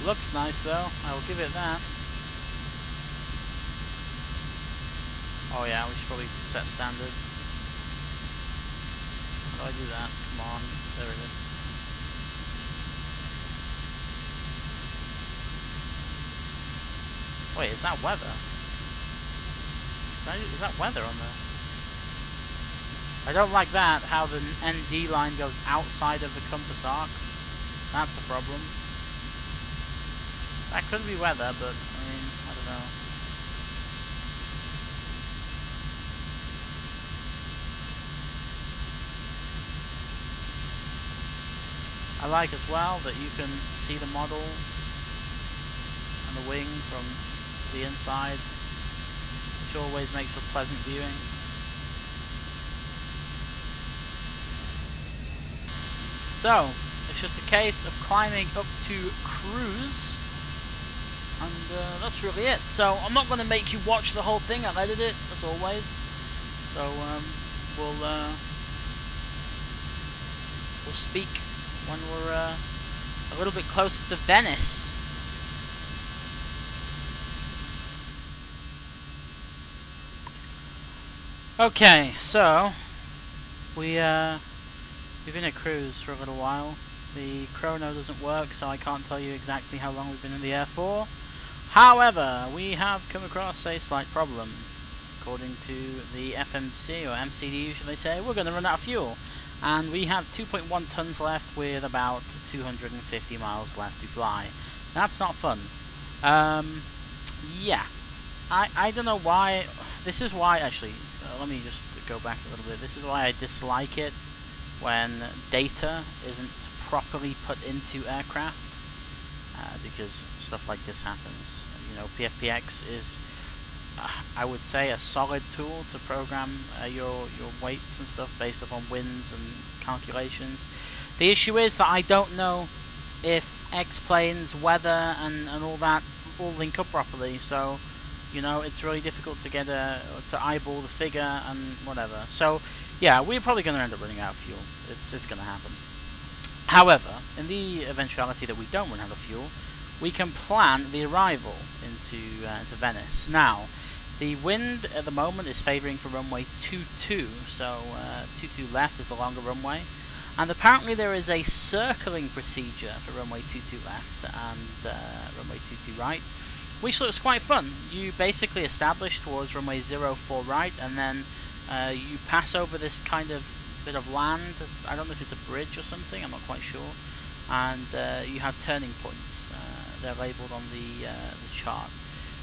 Looks nice though, I will give it that. Oh yeah, we should probably set standard. How do I do that? Come on, there it is. Wait, is that weather? Is that weather on there? I don't like that, how the ND line goes outside of the compass arc. That's a problem. That could be weather, but, I mean, I don't know. I like as well that you can see the model and the wing from the inside, which always makes for pleasant viewing. So, it's just a case of climbing up to cruise, and that's really it. So, I'm not going to make you watch the whole thing, I've edited it, as always. So, we'll speak when we're a little bit closer to Venice. Okay, so we've been at cruise for a little while. The chrono doesn't work, so I can't tell you exactly how long we've been in the air for. However, we have come across a slight problem. According to the FMC, or MCD usually say, we're going to run out of fuel. And we have 2.1 tons left with about 250 miles left to fly. That's not fun. Yeah. I don't know why. This is why, actually, let me just go back a little bit. This is why I dislike it when data isn't properly put into aircraft. Because stuff like this happens. You know, PFPX is, I would say, a solid tool to program your weights and stuff based upon winds and calculations. The issue is that I don't know if X-Plane's weather and all that all link up properly, so you know, it's really difficult to get to eyeball the figure and whatever. So yeah, we're probably going to end up running out of fuel. It's going to happen. However, in the eventuality that we don't run out of fuel, we can plan the arrival into Venice. Now, the wind at the moment is favouring for runway 22, so 22 left is the longer runway. And apparently there is a circling procedure for runway 22 left and runway 22 right, which looks quite fun. You basically establish towards runway 04 right, and then you pass over this kind of bit of land. I don't know if it's a bridge or something, I'm not quite sure. And you have turning points. They're labelled on the chart.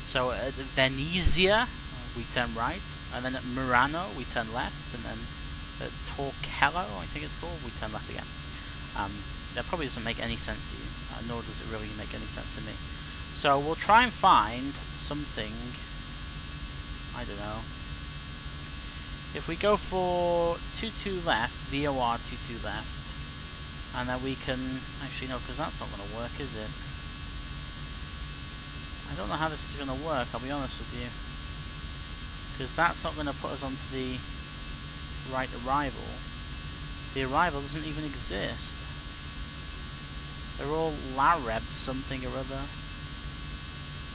So at Venezia, we turn right, and then at Murano, we turn left, and then at Torcello, I think it's called, we turn left again. That probably doesn't make any sense to you, nor does it really make any sense to me. So we'll try and find something, I don't know. If we go for 22 left, VOR 22 left, and then we can, actually no, because that's not going to work, is it? I don't know how this is going to work, I'll be honest with you. Because that's not going to put us onto the right arrival. The arrival doesn't even exist. They're all Lareb something or other.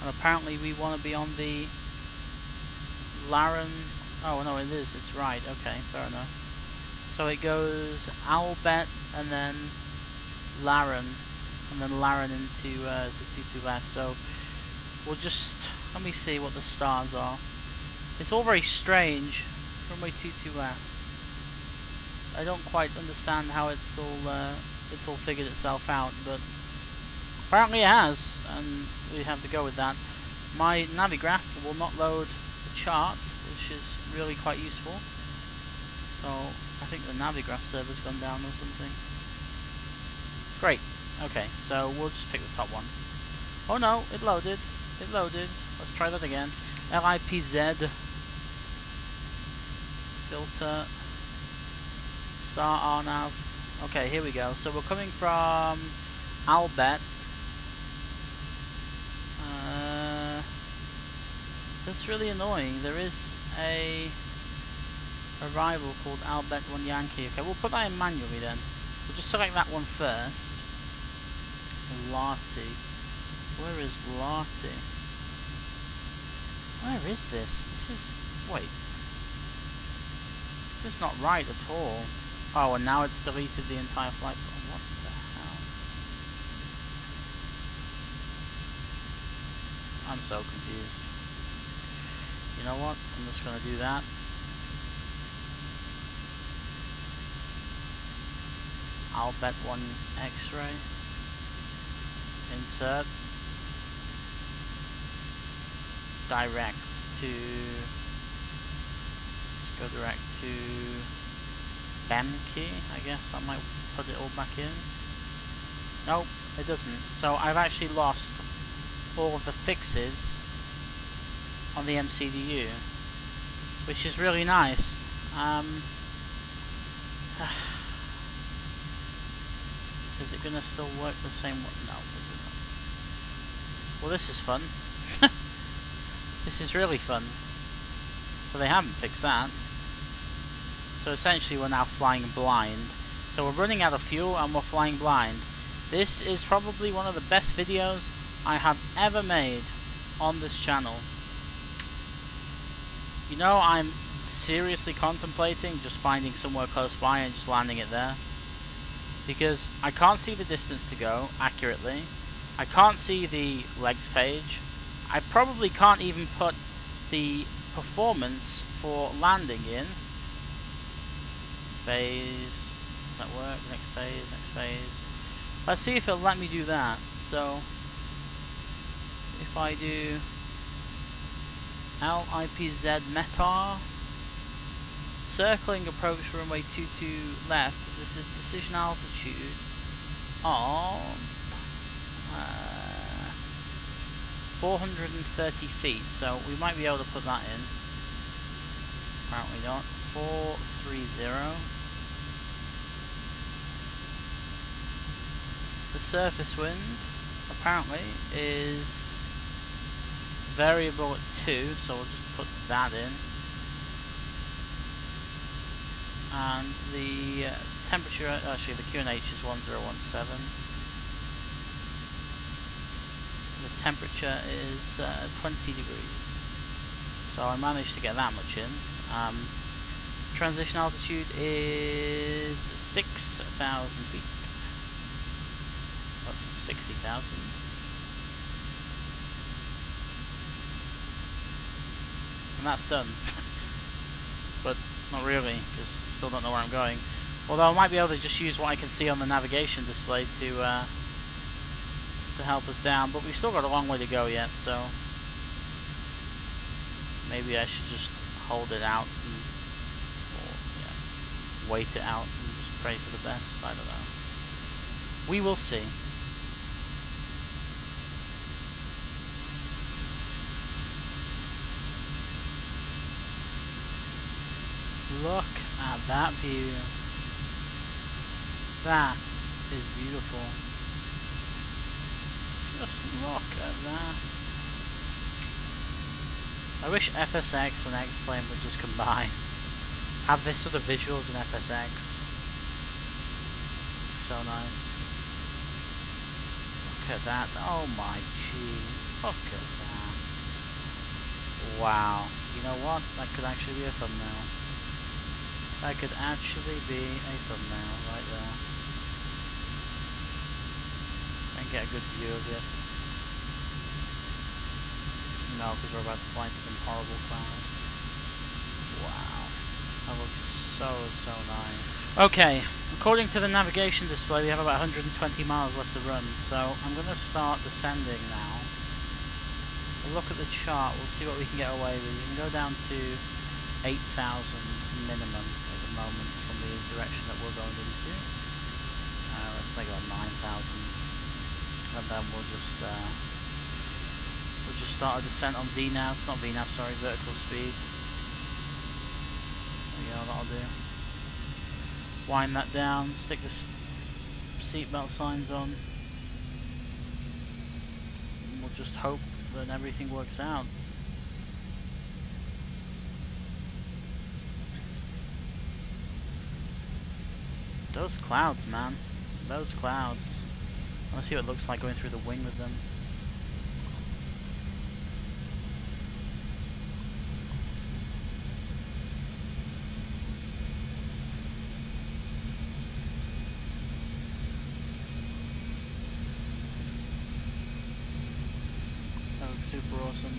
And apparently we want to be on the Laren. Oh no, it is, it's right, okay, fair enough. So it goes Albert and then Laren, and then Laren into to 22 left. So we'll just, let me see what the stars are. It's all very strange. Runway 22 left. I don't quite understand how it's all figured itself out, but apparently it has, and we have to go with that. My Navigraph will not load the chart, which is really quite useful. So I think the Navigraph server's gone down or something. Great. Okay, so we'll just pick the top one. Oh no, it loaded. It loaded. Let's try that again. LIPZ. Filter. Star RNAV. Okay, here we go. So we're coming from Albert. That's really annoying. There is a arrival called Albert 1 Yankee. Okay, we'll put that in manually then. We'll just select that one first. Lati. Where is Lati? Where is this? This is... wait. This is not right at all. Oh, and now it's deleted the entire flight. What the hell? I'm so confused. You know what? I'm just going to do that. I'll bet 1 X-ray. Insert. Direct to... let's go direct to... Bemke, I guess. I might put it all back in. Nope, it doesn't. So I've actually lost all of the fixes on the MCDU, which is really nice. Is it gonna still work the same way? No, is it not? Well, this is fun. This is really fun. So they haven't fixed that. So essentially we're now flying blind. So we're running out of fuel and we're flying blind. This is probably one of the best videos I have ever made on this channel. You know, I'm seriously contemplating just finding somewhere close by and just landing it there. Because I can't see the distance to go accurately. I can't see the legs page. I probably can't even put the performance for landing in. Phase, does that work? Next phase, next phase. Let's see if it'll let me do that. So, if I do LIPZ METAR, circling approach runway 22 left, is this a decision altitude of 430 feet, so we might be able to put that in. Apparently not. 430. The surface wind apparently is variable at 2, so we'll just put that in. And the temperature, actually the QNH is 1017. The temperature is 20 degrees. So I managed to get that much in. Transition altitude is 6,000 feet. That's 60,000. and that's done. But not really, because still don't know where I'm going. Although I might be able to just use what I can see on the navigation display to help us down. But we've still got a long way to go yet, so maybe I should just hold it out and, or, yeah, wait it out and just pray for the best. I don't know. We will see. Look at that view. That is beautiful. Just look at that. I wish FSX and X-Plane would just combine. Have this sort of visuals in FSX. So nice. Look at that. Oh my gee. Look at that. Wow. You know what? That could actually be a thumbnail. That could actually be a thumbnail right there. And get a good view of it. No, because we're about to fly into some horrible cloud. Wow. That looks so, so nice. Okay, according to the navigation display, we have about 120 miles left to run, so I'm going to start descending now. We'll look at the chart, we'll see what we can get away with. You can go down to 8,000 minimum at the moment from the direction that we're going into. Let's make it about 9,000, and then we'll just start a descent on VNAV, not VNAV, sorry, vertical speed. There we go, that'll do. Wind that down, stick the seatbelt signs on. And we'll just hope that everything works out. Those clouds, man. Those clouds. I want to see what it looks like going through the wing with them. That looks super awesome.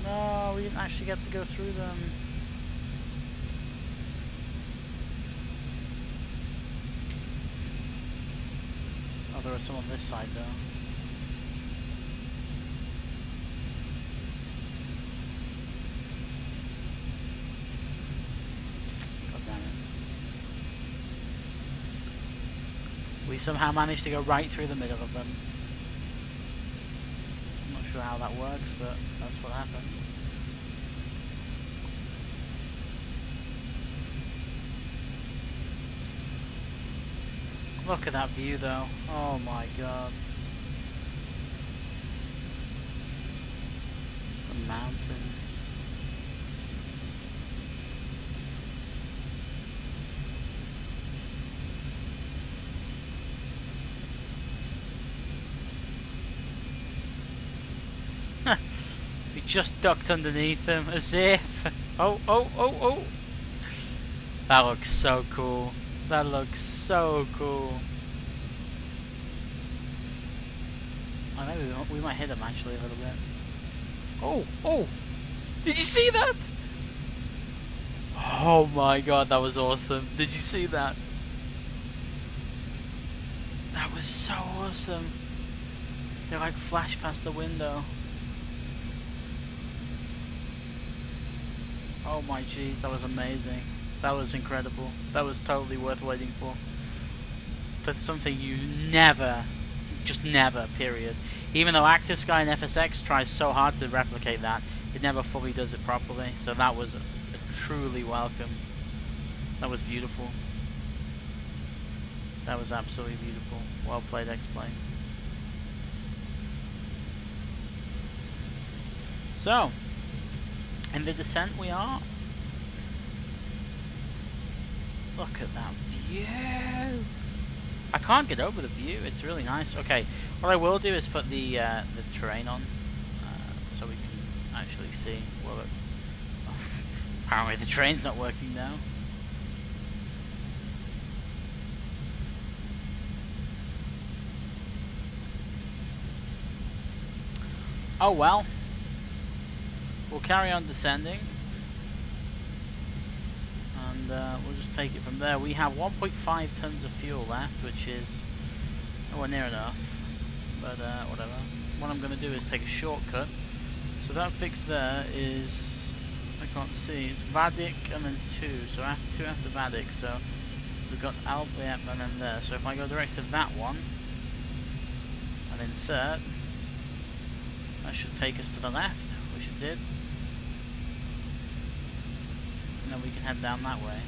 No, we didn't actually get to go through them. Oh, there are some on this side though. God damn it. We somehow managed to go right through the middle of them. I'm not sure how that works, but that's what happened. Look at that view though. Oh my god. The mountains. We just ducked underneath them as if. Oh. That looks so cool. That looks so cool. Oh, maybe we might hit them actually a little bit. Oh! Did you see that? Oh my god, that was awesome. Did you see that? That was so awesome. They like flashed past the window. Oh my jeez, that was amazing. That was incredible. That was totally worth waiting for. That's something you never, just never, period. Even though Active Sky and FSX tries so hard to replicate that, it never fully does it properly. So that was a truly welcome. That was beautiful. That was absolutely beautiful. Well played, X-Plane. So, in the descent we are. Look at that view. I can't get over the view. It's really nice. Okay, what I will do is put the terrain on, so we can actually see. Well, apparently the train's not working now. Oh well. We'll carry on descending, and we'll just take it from there. We have 1.5 tons of fuel left, which is nowhere near enough, but whatever. What I'm going to do is take a shortcut. So that fix there is, I can't see, it's Vadik and then 2, so after 2 after Vadik, so we've got Albiep and then there. So if I go direct to that one, and insert, that should take us to the left, which it did. And then we can head down that way.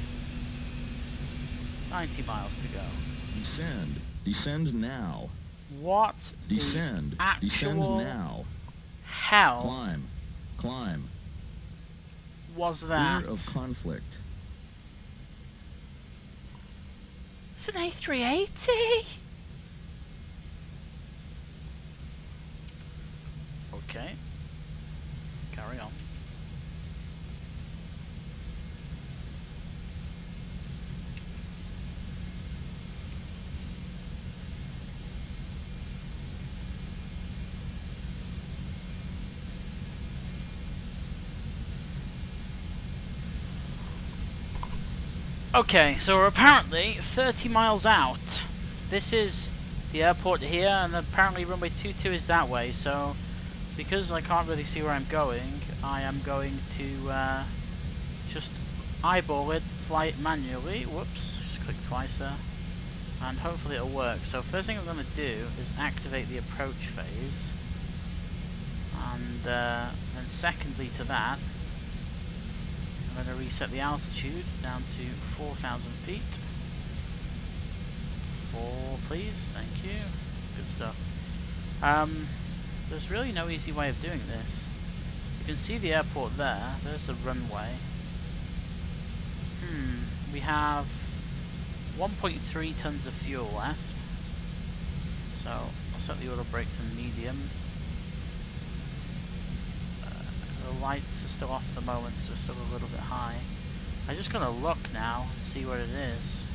90 miles to go. Descend. Descend now. What Descend. the actual Descend now. hell Climb. Climb. was that? Fear of conflict. It's an A380! Okay. Carry on. Okay, so we're apparently 30 miles out. This is the airport here, and apparently runway 22 is that way, so because I can't really see where I'm going, I am going to just eyeball it, fly it manually. Whoops, just click twice there, and hopefully it'll work. So first thing I'm going to do is activate the approach phase, and then secondly to that, I'm going to reset the altitude down to 4,000 feet. 4, please. Thank you. Good stuff. There's really no easy way of doing this. You can see the airport there. There's the runway. We have 1.3 tons of fuel left. So I'll set the auto brake to medium. The lights are still off at the moment, so it's still a little bit high. I'm just gonna look now and see what it is.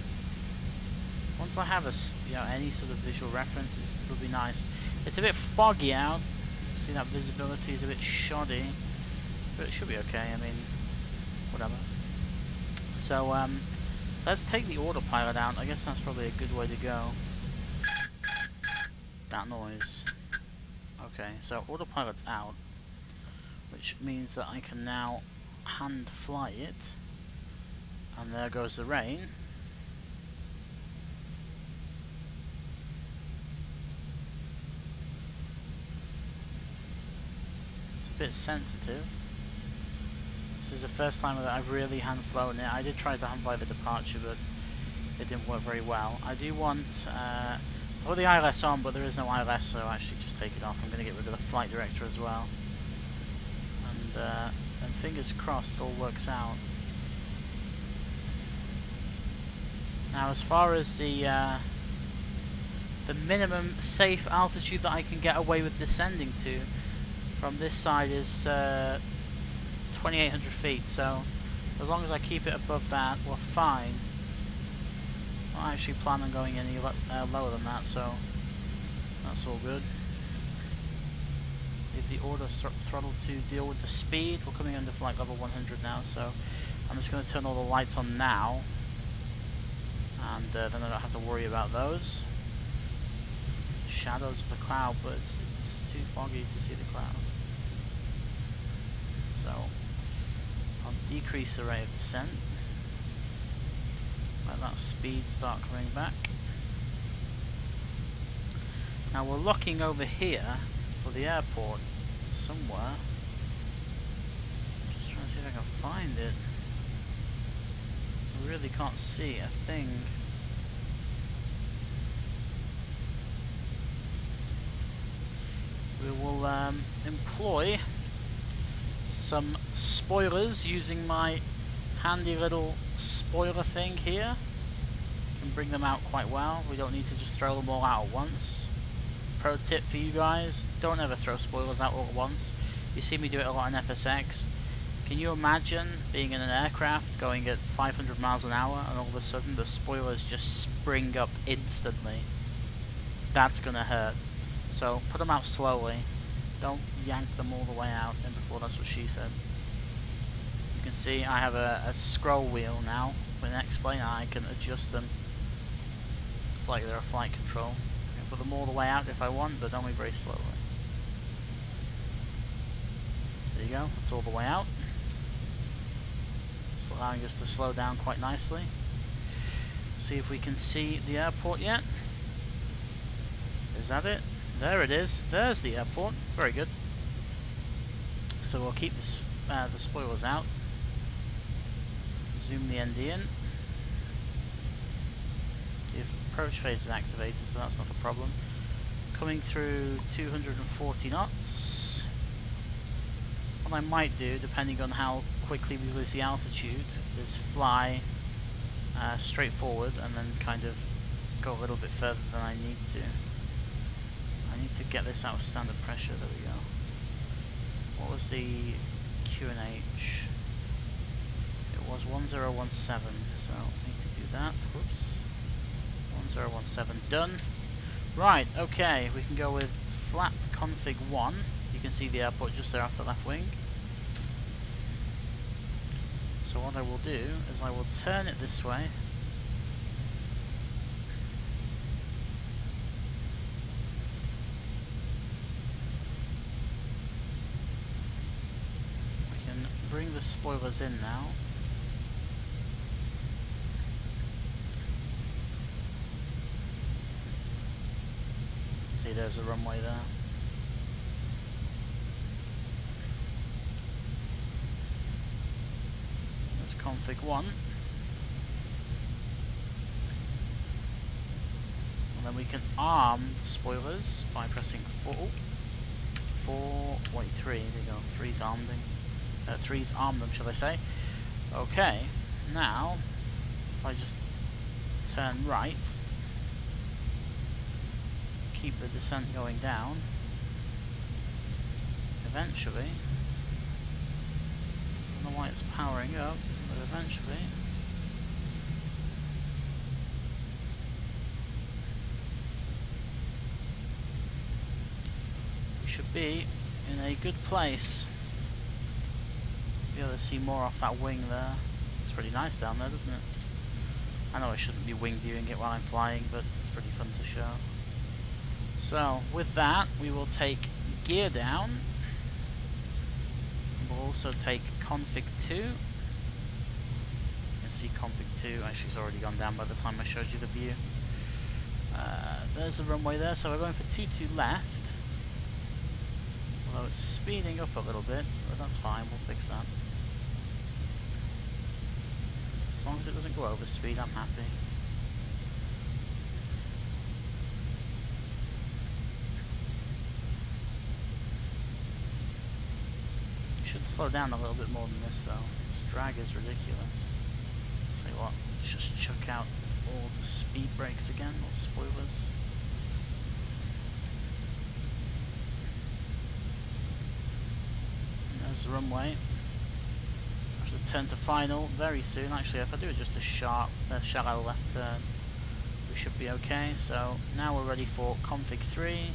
Once I have any sort of visual reference, it'll be nice. It's a bit foggy out. See, that visibility is a bit shoddy, but it should be okay. I mean, whatever. So let's take the autopilot out. I guess that's probably a good way to go. That noise. Okay, so autopilot's out, which means that I can now hand fly it, and there goes the rain. It's a bit sensitive. This is the first time that I've really hand flown it. I did try to hand fly the departure, but it didn't work very well. I do want I put the ILS on, but there is no ILS, so I'll actually just take it off. I'm going to get rid of the flight director as well. And fingers crossed it all works out. Now, as far as the minimum safe altitude that I can get away with descending to from this side is 2,800 feet, so as long as I keep it above that, we're fine. I don't actually plan on going any lower than that, so that's all good. Leave the auto throttle to deal with the speed. We're coming under flight level 100 now, so I'm just going to turn all the lights on now, and then I don't have to worry about those shadows of the cloud, but it's too foggy to see the cloud. So I'll decrease the rate of descent, let that speed start coming back. Now we're looking over here for the airport somewhere. Just trying to see if I can find it. I really can't see a thing. We will employ some spoilers using my handy little spoiler thing here. Can bring them out quite well. We don't need to just throw them all out at once. Pro tip for you guys, don't ever throw spoilers out all at once. You see me do it a lot in FSX. Can you imagine being in an aircraft going at 500 miles an hour and all of a sudden the spoilers just spring up instantly? That's gonna hurt. So put them out slowly. Don't yank them all the way out. And before, that's what she said. You can see I have a scroll wheel now. With an X-plane, I can adjust them. It's like they're a flight control. I can put them all the way out if I want, but only very slowly. There you go. That's all the way out. It's allowing us to slow down quite nicely. See if we can see the airport yet. Is that it? There it is. There's the airport. Very good. So we'll keep this, the spoilers out. Zoom the ND in. The approach phase is activated, so that's not a problem. Coming through 240 knots. What I might do, depending on how quickly we lose the altitude, is fly straight forward and then kind of go a little bit further than I need to. I need to get this out of standard pressure. There we go. What was the QNH? It was 1017, so I need to do that. Whoops. 1017 done. Right, okay, we can go with flap config 1. You can see the airport just there after left wing. So what I will do is I will turn it this way. We can bring the spoilers in now. See, there's a runway there. There's config 1. And then we can arm the spoilers by pressing 4. 3. There you go. 3's armed them. 3's armed them, shall I say. Okay. Now, if I just turn right, keep the descent going down, eventually, I don't know why it's powering up, but eventually we should be in a good place. Be able to see more off that wing there. It's pretty nice down there, doesn't it? I know I shouldn't be wing viewing it while I'm flying, but it's pretty fun to show. So, with that, we will take gear down. We'll also take config 2. You can see config 2, actually it's already gone down by the time I showed you the view. There's the runway there, so we're going for 22 left. Although it's speeding up a little bit, but that's fine, we'll fix that. As long as it doesn't go over speed, I'm happy. Should slow down a little bit more than this though. This drag is ridiculous. Tell you what, let's just chuck out all the speed brakes again, all the spoilers. And there's the runway. I have to turn to final very soon. Actually, if I do just a sharp, shallow left turn, we should be okay. So now we're ready for config 3.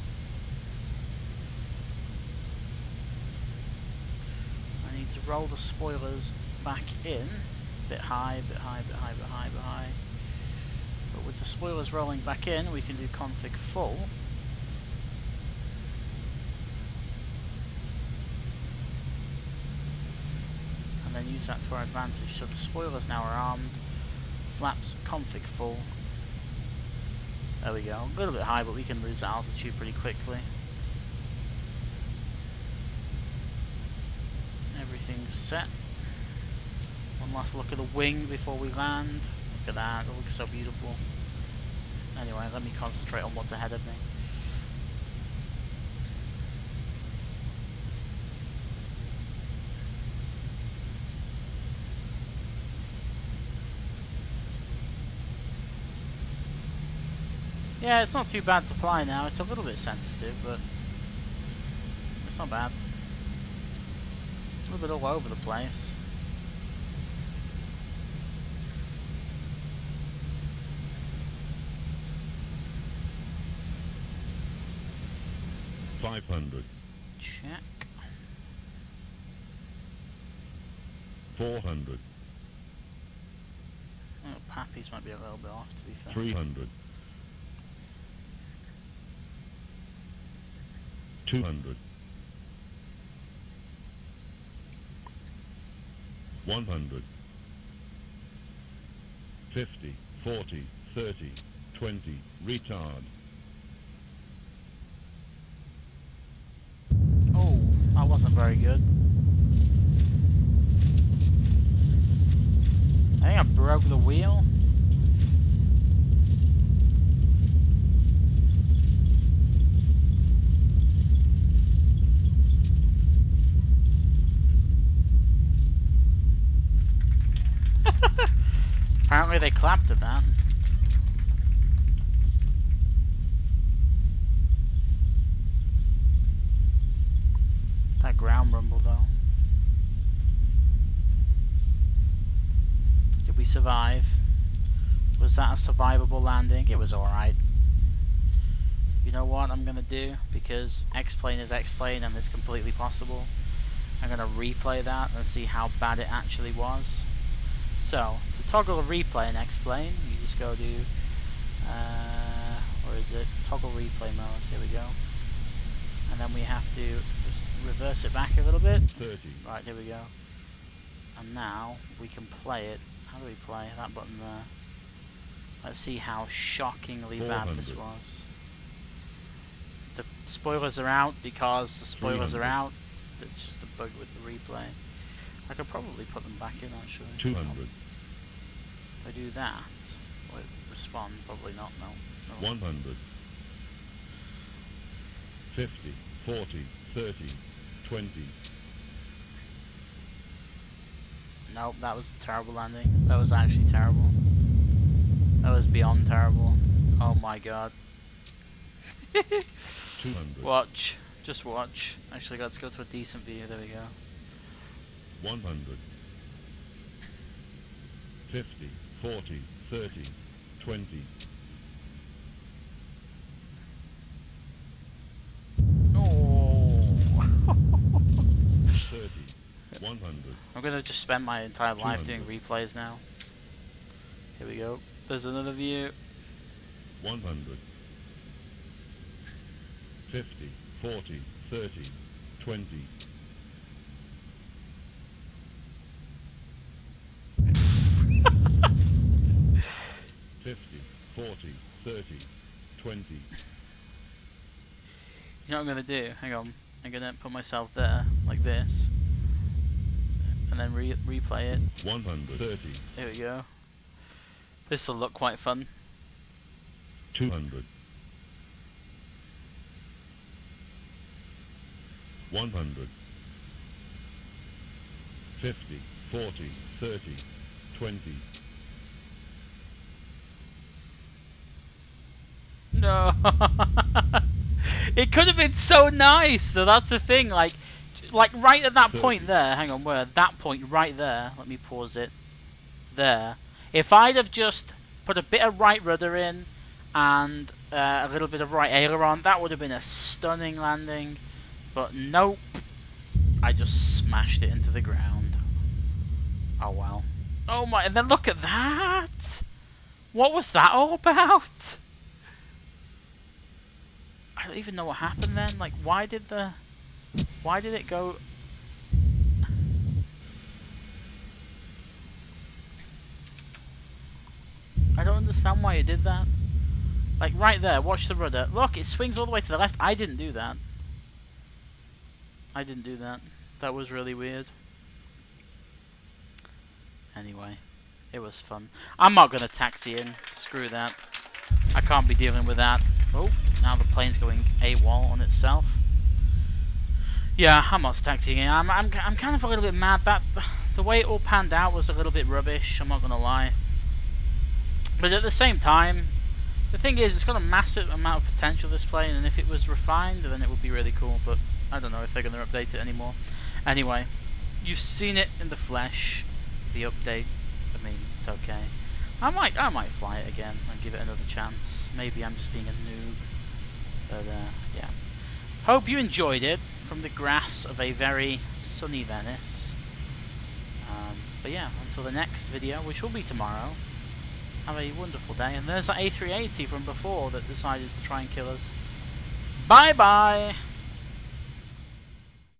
To roll the spoilers back in, a bit high, bit high, bit high, bit high, bit high. But with the spoilers rolling back in, we can do config full. And then use that to our advantage. So the spoilers now are armed, flaps config full. There we go, a little bit high, but we can lose that altitude pretty quickly. everything's set. One last look at the wing before we land. Look at that, it looks so beautiful. Anyway, let me concentrate on what's ahead of me. Yeah, it's not too bad to fly now. It's a little bit sensitive, but it's not bad. It's a little bit all over the place. $500. Check. 400. Oh, Pappy's might be a little bit off, to be fair. 300. 200. 100. 50, 40, 30, 20, retard. Oh, that wasn't very good. I think I broke the wheel. Apparently they clapped at that. That ground rumble though. Did we survive? Was that a survivable landing? It was alright. You know what I'm gonna do? Because X-Plane is X-Plane and it's completely possible. I'm gonna replay that and see how bad it actually was. So, to toggle a replay in X-Plane, you just go to, where is it? Toggle replay mode, here we go. And then we have to just reverse it back a little bit. 30. Right, here we go. And now, we can play it. How do we play? That button there. Let's see how shockingly bad this 400. was. The spoilers are out because the spoilers 300. are out. It's just a bug with the replay. I could probably put them back in actually. 200. If I do that, will it respond? Probably not, no. 100. 50, 40, 30, 20. Nope, that was a terrible landing. That was actually terrible. That was beyond terrible. Oh my god. 200. Watch. Just watch. Actually, let's go to a decent view. There we go. 100. 50, 40, 30, 20. Oh. 30, 100. I'm gonna just spend my entire life doing 200. replays now. Here we go. There's another view. 100. 50, 40, 30, 20. $50, 40, 30, 20. You know what I'm gonna do? Hang on. I'm gonna put myself there, like this. And then replay it. 130. There we go. This will look quite fun. 200. 100. 50, 40, 30, 20. No. It could have been so nice though, that's the thing, like right at that point there, hang on, where? That point right there, let me pause it. There. If I'd have just put a bit of right rudder in and a little bit of right aileron, that would have been a stunning landing. But nope. I just smashed it into the ground. Oh well. Oh my, and then look at that! What was that all about? I don't even know what happened then. Like, why did it go? I don't understand why it did that. Like, right there, watch the rudder. Look, it swings all the way to the left. I didn't do that. I didn't do that. That was really weird. anyway. It was fun. I'm not going to taxi in. Screw that. I can't be dealing with that. Oh, now the plane's going AWOL on itself. Yeah, I'm not taxiing in. I'm kind of a little bit mad that the way it all panned out was a little bit rubbish. I'm not going to lie. But at the same time, the thing is, it's got a massive amount of potential, this plane, and if it was refined, then it would be really cool. But I don't know if they're going to update it anymore. Anyway, you've seen it in the flesh. The update. I mean, it's okay. I might fly it again and give it another chance. Maybe I'm just being a noob. But yeah. Hope you enjoyed it from the grass of a very sunny Venice. But yeah, until the next video, which will be tomorrow. Have a wonderful day. And there's that A380 from before that decided to try and kill us. Bye bye!